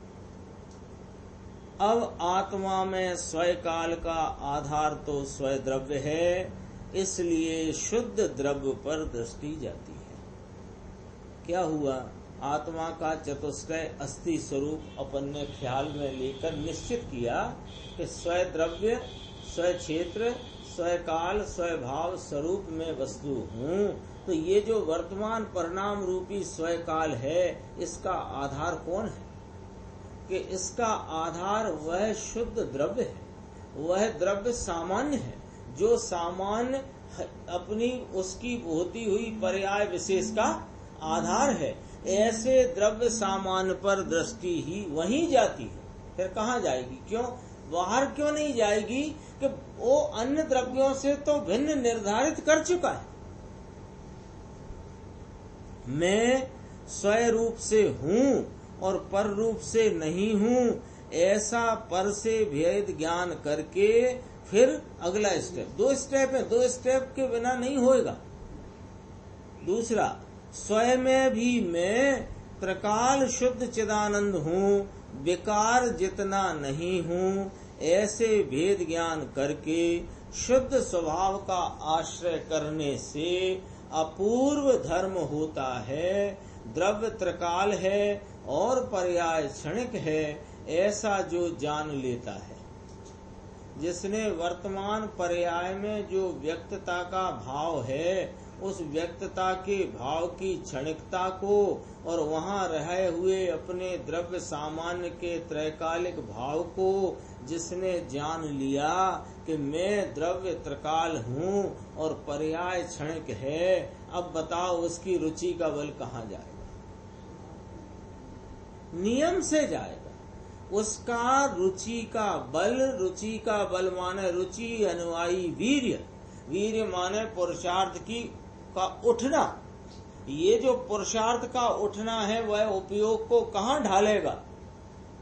अब आत्मा में स्वकाल का आधार तो स्वद्रव्य है, इसलिए शुद्ध द्रव्य पर दृष्टि जाती है। क्या हुआ? आत्मा का चतुष्टय अस्थि स्वरूप अपन ने ख्याल में लेकर निश्चित किया कि स्वद्रव्य, स्वक्षेत्र, स्वकाल, स्वभाव स्वरूप में वस्तु हूँ। तो ये जो वर्तमान परिणाम रूपी स्वकाल है, इसका आधार कौन है? कि इसका आधार वह शुद्ध द्रव्य है, वह द्रव्य सामान्य है, जो सामान्य अपनी उसकी होती हुई पर्याय विशेष का आधार है। ऐसे द्रव्य सामान्य पर दृष्टि ही वहीं जाती है। फिर कहाँ जाएगी? क्यों बाहर क्यों नहीं जाएगी? कि वो अन्य द्रव्यों से तो भिन्न निर्धारित कर चुका है। मैं स्वरूप से हूँ और पर रूप से नहीं हूँ, ऐसा पर से भेद ज्ञान करके फिर अगला स्टेप, दो स्टेप है, दो स्टेप के बिना नहीं होएगा। दूसरा, स्वयं में भी मैं त्रिकाल शुद्ध चिदानंद हूँ, विकार जितना नहीं हूँ, ऐसे भेद ज्ञान करके शुद्ध स्वभाव का आश्रय करने से अपूर्व धर्म होता है। द्रव्य त्रिकाल है और पर्याय क्षणिक है, ऐसा जो जान लेता है, जिसने वर्तमान पर्याय में जो व्यक्तता का भाव है, उस व्यक्तता के भाव की क्षणिकता को और वहाँ रहे हुए अपने द्रव्य सामान्य के त्रैकालिक भाव को जिसने जान लिया कि मैं द्रव्य त्रिकाल हूँ और पर्याय क्षणिक है, अब बताओ उसकी रुचि का बल कहाँ जाएगा? नियम से जाएगा। उसका रुचि का बल माने रुचि अनुयायी वीर्य, वीर्य माने पुरुषार्थ की का उठना। ये जो पुरुषार्थ का उठना है वह उपयोग को कहाँ ढालेगा?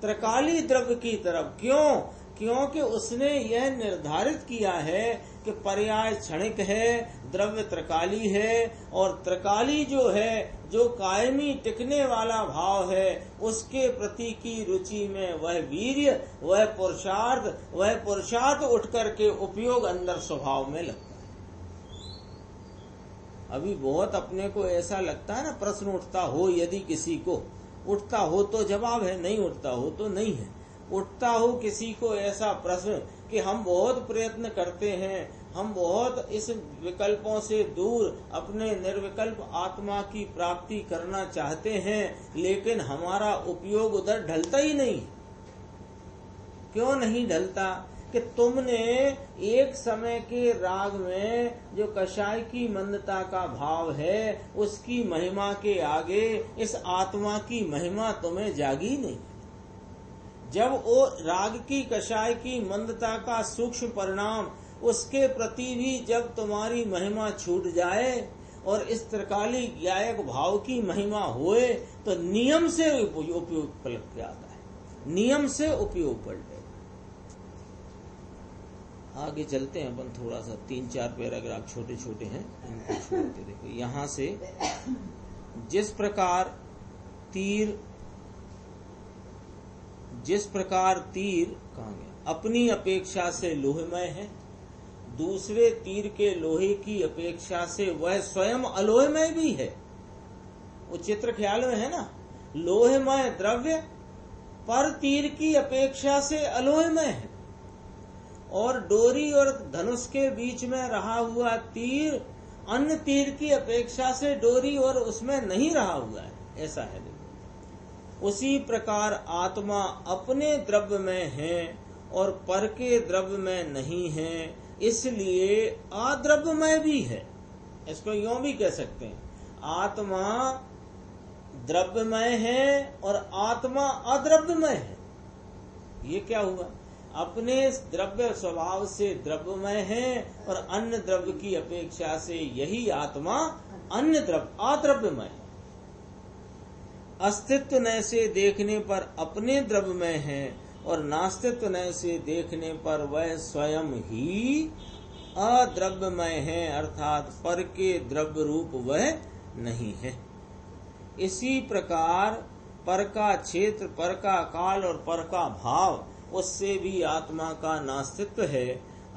त्रिकाली द्रव्य की तरफ। क्यों? क्योंकि उसने यह निर्धारित किया है कि पर्याय क्षणिक है, द्रव्य त्रिकाली है, और त्रिकाली जो है, जो कायमी टिकने वाला भाव है, उसके प्रति की रुचि में वह वीर्य, वह पुरुषार्थ उठ करके उपयोग अंदर स्वभाव में लगता है। अभी बहुत अपने को ऐसा लगता है ना, प्रश्न उठता हो यदि किसी को, उठता हो तो जवाब है, नहीं उठता हो तो नहीं है। उठता हो किसी को ऐसा प्रश्न कि हम बहुत प्रयत्न करते हैं, हम बहुत इस विकल्पों से दूर अपने निर्विकल्प आत्मा की प्राप्ति करना चाहते हैं, लेकिन हमारा उपयोग उधर ढलता ही नहीं। क्यों नहीं ढलता? कि तुमने एक समय के राग में जो कषाय की मंदता का भाव है, उसकी महिमा के आगे इस आत्मा की महिमा तुम्हें जागी नहीं। जब वो राग की कषाय की मंदता का सूक्ष्म परिणाम, उसके प्रति भी जब तुम्हारी महिमा छूट जाए और इस त्रिकाली गायक भाव की महिमा होए, तो नियम से उपयोग पलट के आता है, नियम से उपयोग पलटे। आगे चलते हैं अपन थोड़ा सा, 3-4 पैराग्राफ छोटे छोटे हैं, इनको छोड़ के देखो। यहाँ से जिस प्रकार तीर कहाँ गया, अपनी अपेक्षा से लोहमय है, दूसरे तीर के लोहे की अपेक्षा से वह स्वयं अलोहमय भी है। वो चित्र ख्याल में है ना, लोहमय द्रव्य पर तीर की अपेक्षा से अलोहमय है, और डोरी और धनुष के बीच में रहा हुआ तीर अन्य तीर की अपेक्षा से डोरी और उसमें नहीं रहा हुआ है, ऐसा है। उसी प्रकार आत्मा अपने द्रव्य में है और पर के द्रव्य में नहीं है, इसलिए अद्रव्यमय भी है। इसको यूं भी कह सकते हैं, आत्मा द्रव्यमय है और आत्मा अद्रव्यमय है। ये क्या हुआ? अपने द्रव्य स्वभाव से द्रव्यमय है और अन्य द्रव्य की अपेक्षा से यही आत्मा अन्य द्रव्य अद्रव्यमय है। अस्तित्व नय से देखने पर अपने द्रव्यमय है और नास्तित्व नय से देखने पर वह स्वयं ही अद्रव्यमय है, अर्थात पर के द्रव्य रूप वह नहीं है। इसी प्रकार पर का क्षेत्र, पर का काल और पर का भाव, उससे भी आत्मा का नास्तित्व है।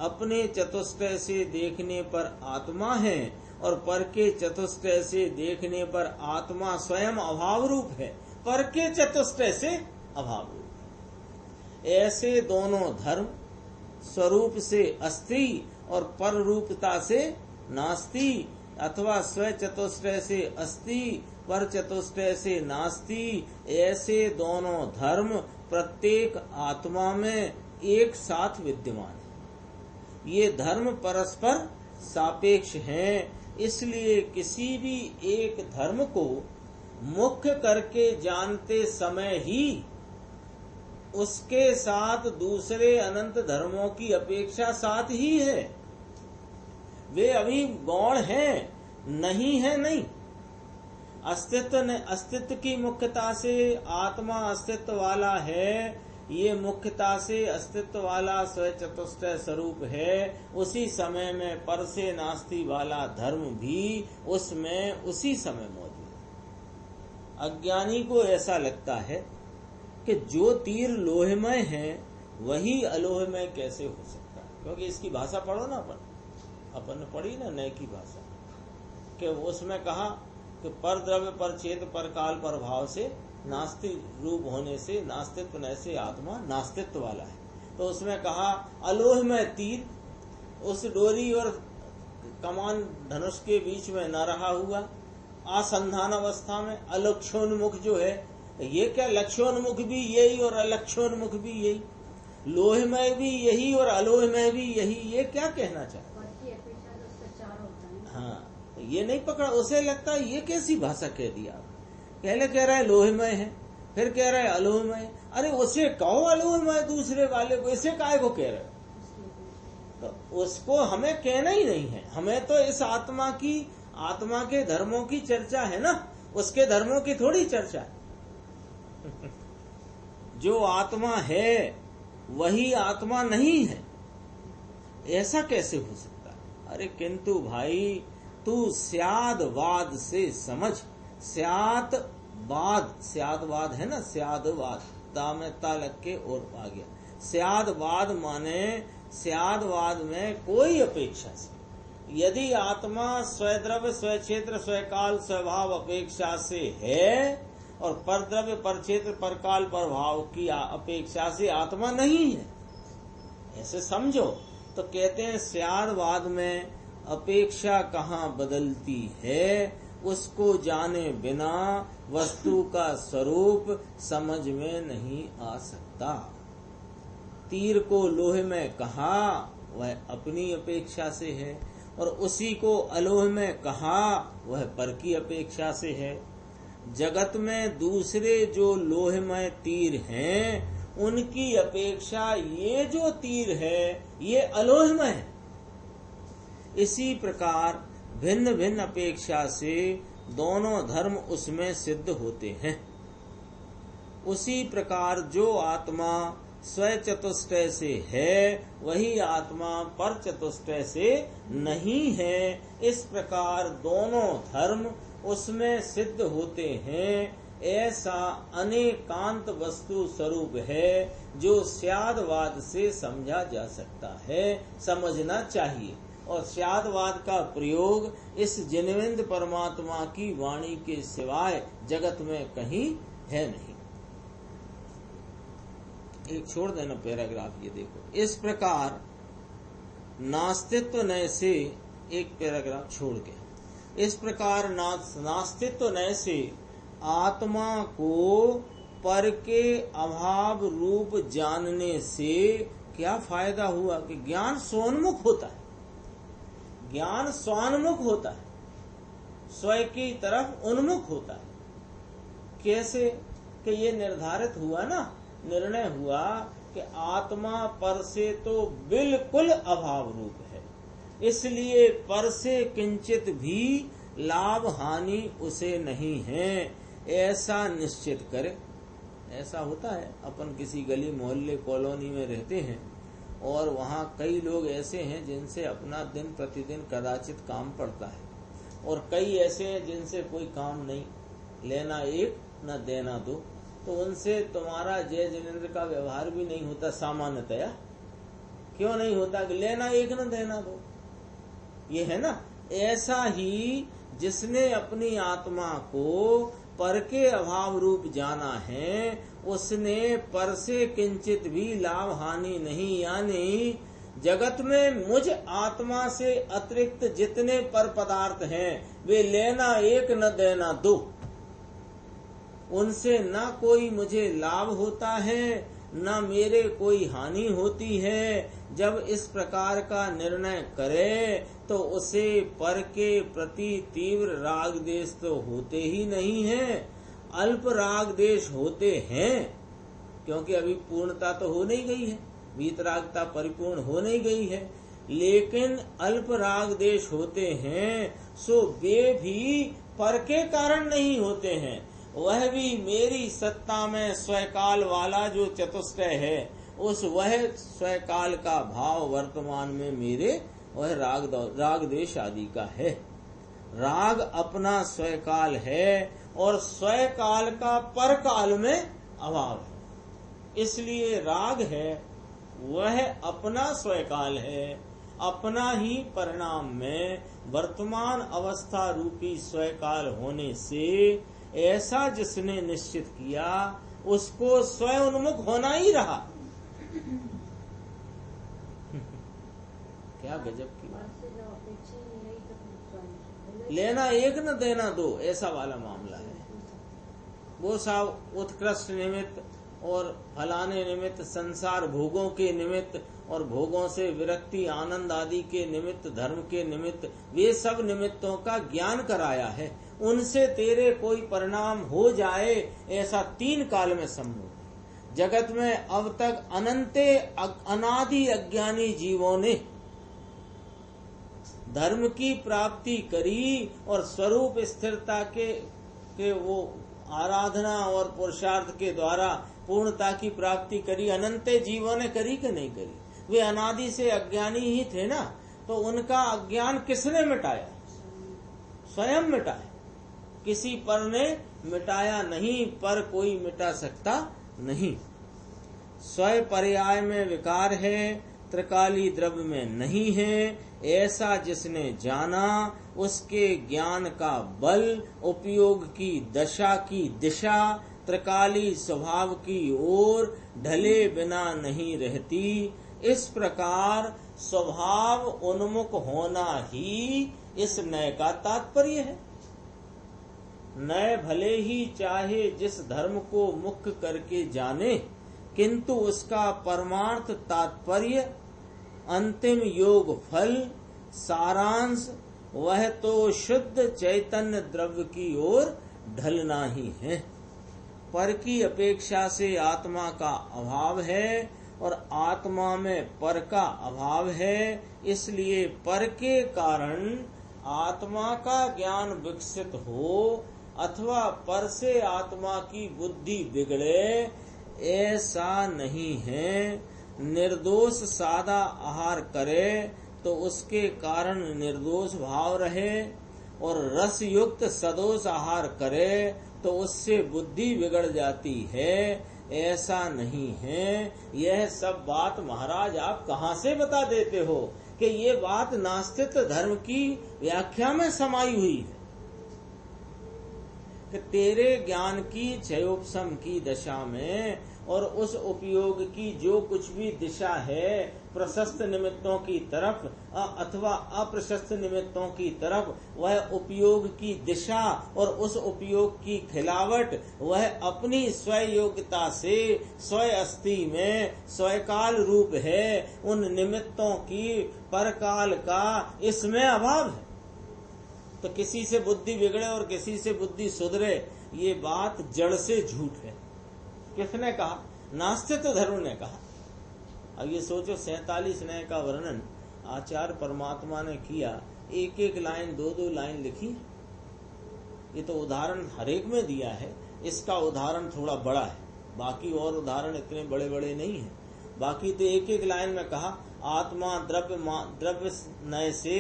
अपने चतुष्टय से देखने पर आत्मा है और पर के चतुष्टय से देखने पर आत्मा स्वयं अभाव रूप है, पर के चतुष्टय से अभाव रूप है। ऐसे दोनों धर्म स्वरूप से अस्ति और पर रूपता से नास्ति, अथवा स्व चतुष्टय से अस्ति पर चतुष्टय से नास्ति, ऐसे दोनों धर्म प्रत्येक आत्मा में एक साथ विद्यमान है। ये धर्म परस्पर सापेक्ष हैं, इसलिए किसी भी एक धर्म को मुख्य करके जानते समय ही उसके साथ दूसरे अनंत धर्मों की अपेक्षा साथ ही है। वे अभी गौण हैं, नहीं है नहीं। अस्तित्व की मुख्यता से आत्मा अस्तित्व वाला है, ये मुख्यता से अस्तित्व वाला स्व चतुष्टय स्वरूप है। उसी समय में पर से नास्ति वाला धर्म भी उसमें उसी समय मौजूद है। अज्ञानी को ऐसा लगता है कि जो तीर लोहमय है वही अलोहमय कैसे हो सकता है, क्योंकि इसकी भाषा पढ़ो ना, अपन ने पढ़ी ना नए की भाषा, कि उसमें कहा कि पर द्रव्य पर क्षेत्र पर काल पर भाव से नास्ति रूप होने से नास्तित्व नय से आत्मा नास्तित्व वाला है। तो उसमें कहा अलोहमय तीर उस डोरी और कमान धनुष के बीच में न रहा हुआ, आसंधान अवस्था में अलक्षोन्मुख जो है, ये क्या लक्ष्योन्मुख भी यही और अलक्षोन्मुख भी यही, लोहमय भी यही और अलोहमय भी यही, ये क्या कहना चाहते? हाँ, ये नहीं पकड़ा, उसे लगता है ये कैसी भाषा कह दिया। पहले कह रहा है लोहमय है, फिर कह रहा है अलोहमय। अरे उसे कहो अलोहमय दूसरे वाले को, इसे काहे को कह रहे? तो उसको हमें कहना ही नहीं है, हमें तो इस आत्मा के धर्मों की चर्चा है ना, उसके धर्मों की थोड़ी चर्चा है। जो आत्मा है वही आत्मा नहीं है, ऐसा कैसे हो सकता है? अरे किंतु भाई तू स्यादवाद से समझ, स्यादवाद है ना, स्यादवाद ता में ता लग के और आ गया। स्यादवाद माने स्यादवाद में कोई अपेक्षा से, यदि आत्मा स्वद्रव्य स्व क्षेत्र स्वकाल स्वभाव अपेक्षा से है और पर द्रव्य पर क्षेत्र पर काल पर भाव की अपेक्षा से आत्मा नहीं है, ऐसे समझो। तो कहते हैं स्यादवाद में अपेक्षा कहाँ बदलती है, उसको जाने बिना वस्तु का स्वरूप समझ में नहीं आ सकता। तीर को लोहे में कहा वह अपनी अपेक्षा से है, और उसी को अलोह में कहा वह पर की अपेक्षा से है। जगत में दूसरे जो लोहमय तीर हैं उनकी अपेक्षा ये जो तीर है ये अलोहमय है। इसी प्रकार भिन्न भिन्न अपेक्षा से दोनों धर्म उसमें सिद्ध होते हैं। उसी प्रकार जो आत्मा स्व चतुष्टय से है वही आत्मा पर चतुष्टय से नहीं है। इस प्रकार दोनों धर्म उसमें सिद्ध होते हैं। ऐसा अनेकांत वस्तु स्वरूप है जो स्यादवाद से समझा जा सकता है, समझना चाहिए। और स्यादवाद का प्रयोग इस जिनविंद परमात्मा की वाणी के सिवाय जगत में कहीं है नहीं। एक छोड़ देना पैराग्राफ, ये देखो। इस प्रकार नास्तित्व नय से, एक पैराग्राफ छोड़ के, इस प्रकार नास्तित्व नय से आत्मा को पर के अभाव रूप जानने से क्या फायदा हुआ कि ज्ञान स्वोन्मुख होता है। ज्ञान स्वान्मुख होता है, स्वयं की तरफ उन्मुख होता है। कैसे कि ये निर्धारित हुआ ना, निर्णय हुआ कि आत्मा पर से तो बिल्कुल अभाव रूप है, इसलिए पर से किंचित भी लाभ हानि उसे नहीं है, ऐसा निश्चित करे। ऐसा होता है, अपन किसी गली मोहल्ले कॉलोनी में रहते हैं और वहाँ कई लोग ऐसे हैं जिनसे अपना दिन प्रतिदिन कदाचित काम पड़ता है, और कई ऐसे हैं जिनसे कोई काम नहीं, लेना एक न देना दो, तो उनसे तुम्हारा जय जिनेन्द्र का व्यवहार भी नहीं होता सामान्यतया। क्यों नहीं होता? कि लेना एक न देना दो, ये है ना। ऐसा ही जिसने अपनी आत्मा को पर के अभाव रूप जाना है, उसने पर से किंचित भी लाभ हानि नहीं, यानी जगत में मुझ आत्मा से अतिरिक्त जितने पर पदार्थ हैं वे लेना एक न देना दो, उनसे न कोई मुझे लाभ होता है न मेरे कोई हानि होती है। जब इस प्रकार का निर्णय करे तो उसे पर के प्रति तीव्र राग देश तो होते ही नहीं है, अल्प राग देश होते हैं, क्योंकि अभी पूर्णता तो हो नहीं गई है, वीतरागता परिपूर्ण हो नहीं गई है, लेकिन अल्प राग देश होते हैं। सो वे भी पर के कारण नहीं होते हैं, वह भी मेरी सत्ता में स्वकाल वाला जो चतुष्टय है, उस वह स्वकाल का भाव वर्तमान में मेरे वह राग देश आदि का है। राग अपना स्वकाल है और स्वकाल का पर काल में अभाव है, इसलिए राग है वह अपना स्वकाल है, अपना ही परिणाम में वर्तमान अवस्था रूपी स्वकाल होने से ऐसा जिसने निश्चित किया उसको स्वयं उन्मुख होना ही रहा। क्या गजब की बात। लेना एक न देना दो, ऐसा वाला मामला है। वो सब उत्कृष्ट निमित्त और फलाने निमित्त, संसार भोगों के निमित्त और भोगों से विरक्ति आनंद आदि के निमित्त, धर्म के निमित्त, वे सब निमित्तों का ज्ञान कराया है। उनसे तेरे कोई परिणाम हो जाए ऐसा तीन काल में संभव है। जगत में अब तक अनादि अज्ञानी जीवों ने धर्म की प्राप्ति करी और स्वरूप स्थिरता के वो आराधना और पुरुषार्थ के द्वारा पूर्णता की प्राप्ति करी। अनंत जीवों ने करी कि नहीं करी? वे अनादि से अज्ञानी ही थे ना, तो उनका अज्ञान किसने मिटाया? स्वयं मिटाया, किसी पर ने मिटाया नहीं, पर कोई मिटा सकता नहीं। स्वयं पर्याय में विकार है, त्रिकाली द्रव्य में नहीं है, ऐसा जिसने जाना उसके ज्ञान का बल उपयोग की दशा की दिशा त्रिकाली स्वभाव की ओर ढले बिना नहीं रहती। इस प्रकार स्वभाव उन्मुख होना ही इस नय का तात्पर्य है। नय भले ही चाहे जिस धर्म को मुख्य करके जाने, किंतु उसका परमार्थ तात्पर्य अंतिम योग फल सारांश वह तो शुद्ध चैतन्य द्रव्य की ओर ढलना ही है। पर की अपेक्षा से आत्मा का अभाव है और आत्मा में पर का अभाव है, इसलिए पर के कारण आत्मा का ज्ञान विकसित हो अथवा पर से आत्मा की बुद्धि बिगड़े, ऐसा नहीं है। निर्दोष सादा आहार करे तो उसके कारण निर्दोष भाव रहे, और रस युक्त सदोष आहार करे तो उससे बुद्धि बिगड़ जाती है, ऐसा नहीं है। यह सब बात महाराज आप कहाँ से बता देते हो कि ये बात नास्तित्व धर्म की व्याख्या में समाई हुई है कि तेरे ज्ञान की क्षयोपशम की दशा में और उस उपयोग की जो कुछ भी दिशा है प्रशस्त निमित्तों की तरफ अथवा अप्रशस्त निमित्तों की तरफ, वह उपयोग की दिशा और उस उपयोग की खिलावट वह अपनी स्वयं योग्यता से स्वयं अस्थि में स्वकाल रूप है। उन निमित्तों की परकाल का इसमें अभाव है। तो किसी से बुद्धि बिगड़े और किसी से बुद्धि सुधरे, ये बात जड़ से झूठ है। किसने कहा? नास्तित्व धर्म ने कहा। अब ये सोचो 47 न्याय का वर्णन आचार्य परमात्मा ने किया, एक एक लाइन 2-2 लाइन लिखी। ये तो उदाहरण हरेक में दिया है, इसका उदाहरण थोड़ा बड़ा है, बाकी और उदाहरण इतने बड़े बड़े नहीं है। बाकी तो एक एक लाइन में कहा आत्मा द्रव्य नय से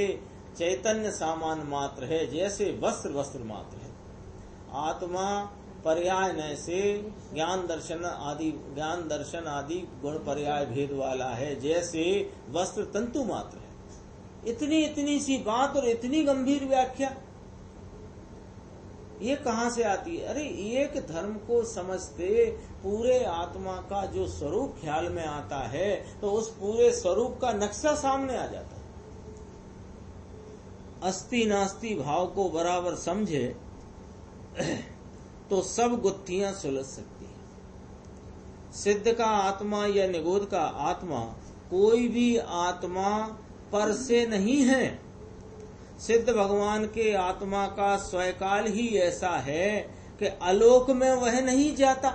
चैतन्य सामान मात्र है, जैसे वस्त्र वस्त्र मात्र है। आत्मा पर्याय नय से ज्ञान दर्शन आदि गुण पर्याय भेद वाला है, जैसे वस्त्र तंतु मात्र है। इतनी इतनी सी बात और इतनी गंभीर व्याख्या ये कहाँ से आती है? अरे एक धर्म को समझते पूरे आत्मा का जो स्वरूप ख्याल में आता है तो उस पूरे स्वरूप का नक्शा सामने आ जाता है। अस्ति नास्ति भाव को बराबर समझे तो सब गुत्थियां सुलझ सकती है। सिद्ध का आत्मा या निगोध का आत्मा कोई भी आत्मा पर से नहीं है। सिद्ध भगवान के आत्मा का स्वकाल ही ऐसा है कि अलोक में वह नहीं जाता,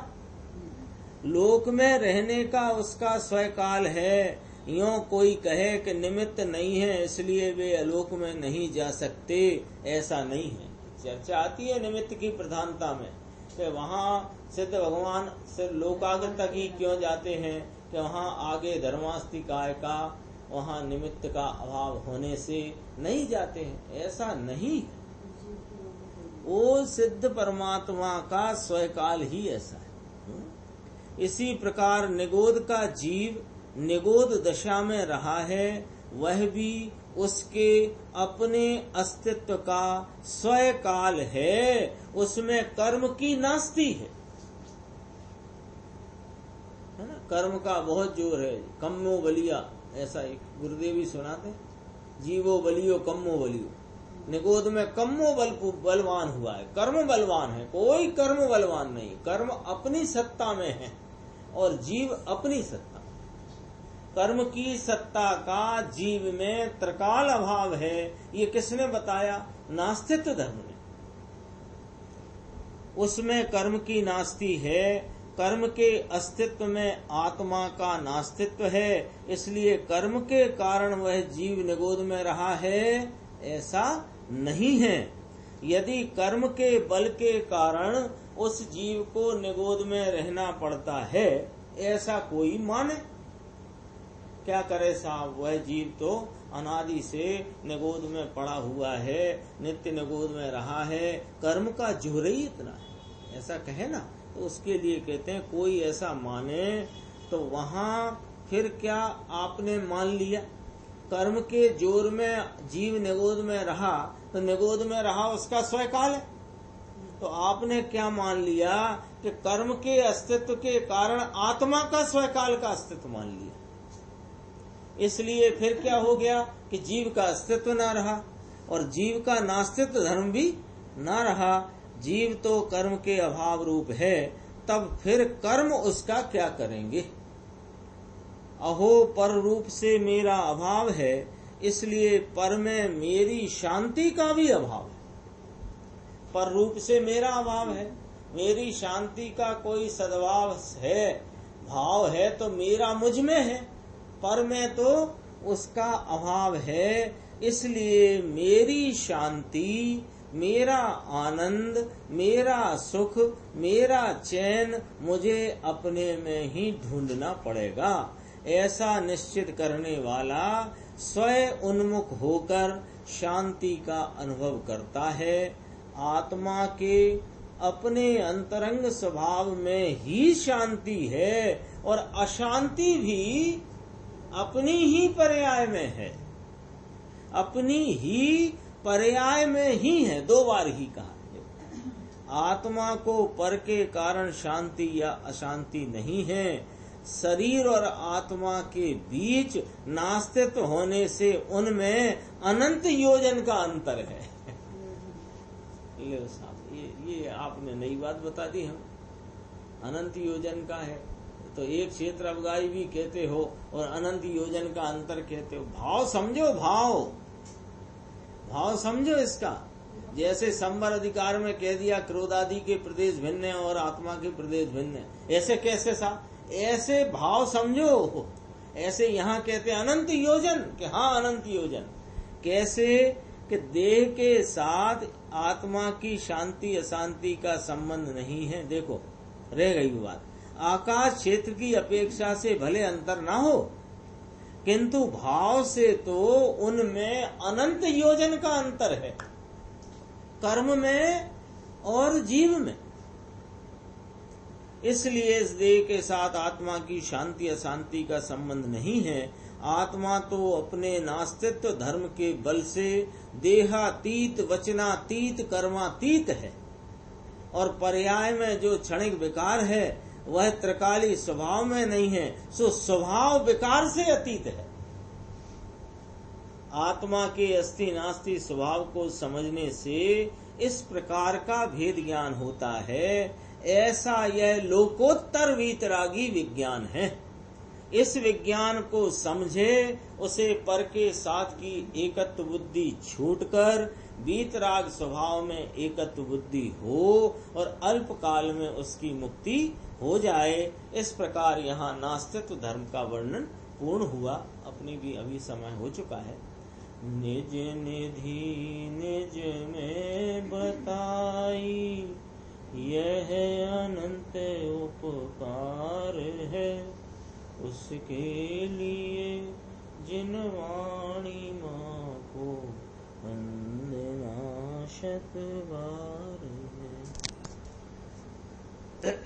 लोक में रहने का उसका स्वकाल है। यों कोई कहे कि निमित्त नहीं है इसलिए वे अलोक में नहीं जा सकते, ऐसा नहीं है। चर्चा आती है निमित्त की प्रधानता में कि वहाँ सिद्ध भगवान से लोकागत तक ही क्यों जाते हैं कि वहाँ आगे धर्मास्तिकाय का वहाँ निमित्त का अभाव होने से नहीं जाते हैं, ऐसा नहीं है। वो सिद्ध परमात्मा का स्वकाल ही ऐसा है। इसी प्रकार निगोध का जीव निगोध दशा में रहा है, वह भी उसके अपने अस्तित्व का स्वकाल है, उसमें कर्म की नास्ति है ना। कर्म का बहुत जोर है। कम्मो बलिया, ऐसा एक गुरुदेव ही सुनाते, जीवो बलियो कम्मो बलियो। निगोध में कम्मो बलवान हुआ है, कर्म बलवान है, कोई कर्म बलवान नहीं। कर्म अपनी सत्ता में है और जीव अपनी सत्ता। कर्म की सत्ता का जीव में त्रिकाल अभाव है। ये किसने बताया? नास्तित्व धर्म ने। उसमें कर्म की नास्ति है, कर्म के अस्तित्व में आत्मा का नास्तित्व है, इसलिए कर्म के कारण वह जीव निगोध में रहा है, ऐसा नहीं है। यदि कर्म के बल के कारण उस जीव को निगोध में रहना पड़ता है, ऐसा कोई माने, क्या करे साहब, वह जीव तो अनादि से निगोध में पड़ा हुआ है, नित्य निगोध में रहा है, कर्म का जोर ही इतना है, ऐसा कहे ना, तो उसके लिए कहते हैं कोई ऐसा माने तो वहाँ फिर क्या आपने मान लिया? कर्म के जोर में जीव निगोध में रहा तो निगोध में रहा उसका स्वकाल है। तो आपने क्या मान लिया कि कर्म के अस्तित्व के कारण आत्मा का स्वकाल का अस्तित्व मान लिया। इसलिए फिर क्या हो गया कि जीव का अस्तित्व न रहा और जीव का नास्तित्व धर्म भी न रहा। जीव तो कर्म के अभाव रूप है, तब फिर कर्म उसका क्या करेंगे? अहो पर रूप से मेरा अभाव है, इसलिए पर में मेरी शांति का भी अभाव है। पर रूप से मेरा अभाव है, मेरी शांति का कोई सद्भाव है, भाव है तो मेरा मुझ में है, पर में तो उसका अभाव है। इसलिए मेरी शांति, मेरा आनंद, मेरा सुख, मेरा चैन मुझे अपने में ही ढूंढना पड़ेगा। ऐसा निश्चित करने वाला स्वयं उन्मुख होकर शांति का अनुभव करता है। आत्मा के अपने अंतरंग स्वभाव में ही शांति है और अशांति भी अपनी ही पर्याय में है, अपनी ही पर्याय में ही है। 2 बार ही कहा। आत्मा को पर के कारण शांति या अशांति नहीं है। शरीर और आत्मा के बीच नास्तित्व होने से उनमें अनंत योजन का अंतर है। ले साहब, ये आपने नई बात बता दी। हम अनंत योजन का है तो एक क्षेत्र अवगाही भी कहते हो और अनंत योजन का अंतर कहते हो। भाव समझो, भाव समझो इसका। जैसे संवर अधिकार में कह दिया क्रोध आदि के प्रदेश भिन्न है और आत्मा के प्रदेश भिन्न है। ऐसे कैसे साहब? ऐसे भाव समझो। ऐसे यहाँ कहते हैं अनंत योजन, कि हाँ अनंत योजन। कैसे? कि देह के साथ आत्मा की शांति अशांति का संबंध नहीं है। देखो, रह गई बात। आकाश क्षेत्र की अपेक्षा से भले अंतर ना हो, किंतु भाव से तो उनमें अनंत योजन का अंतर है, कर्म में और जीव में। इसलिए इस देह के साथ आत्मा की शांति अशांति का संबंध नहीं है। आत्मा तो अपने नास्तित्व धर्म के बल से देहातीत, वचनातीत, कर्मातीत है और पर्याय में जो क्षणिक विकार है वह त्रिकाली स्वभाव में नहीं है, सो स्वभाव विकार से अतीत है। आत्मा के अस्ति नास्ति स्वभाव को समझने से इस प्रकार का भेद ज्ञान होता है। ऐसा यह लोकोत्तर वीतरागी विज्ञान है। इस विज्ञान को समझे, उसे पर के साथ की एकत्व बुद्धि छूटकर वीतराग स्वभाव में एकत्व बुद्धि हो और अल्प काल में उसकी मुक्ति हो जाए। इस प्रकार यहाँ नास्तित्व धर्म का वर्णन पूर्ण हुआ। अपनी भी अभी समय हो चुका है। निज निधि निज में बताई, यह अनंत उपकार है। उसके लिए जिन वाणी माँ को वंदना शत बार है।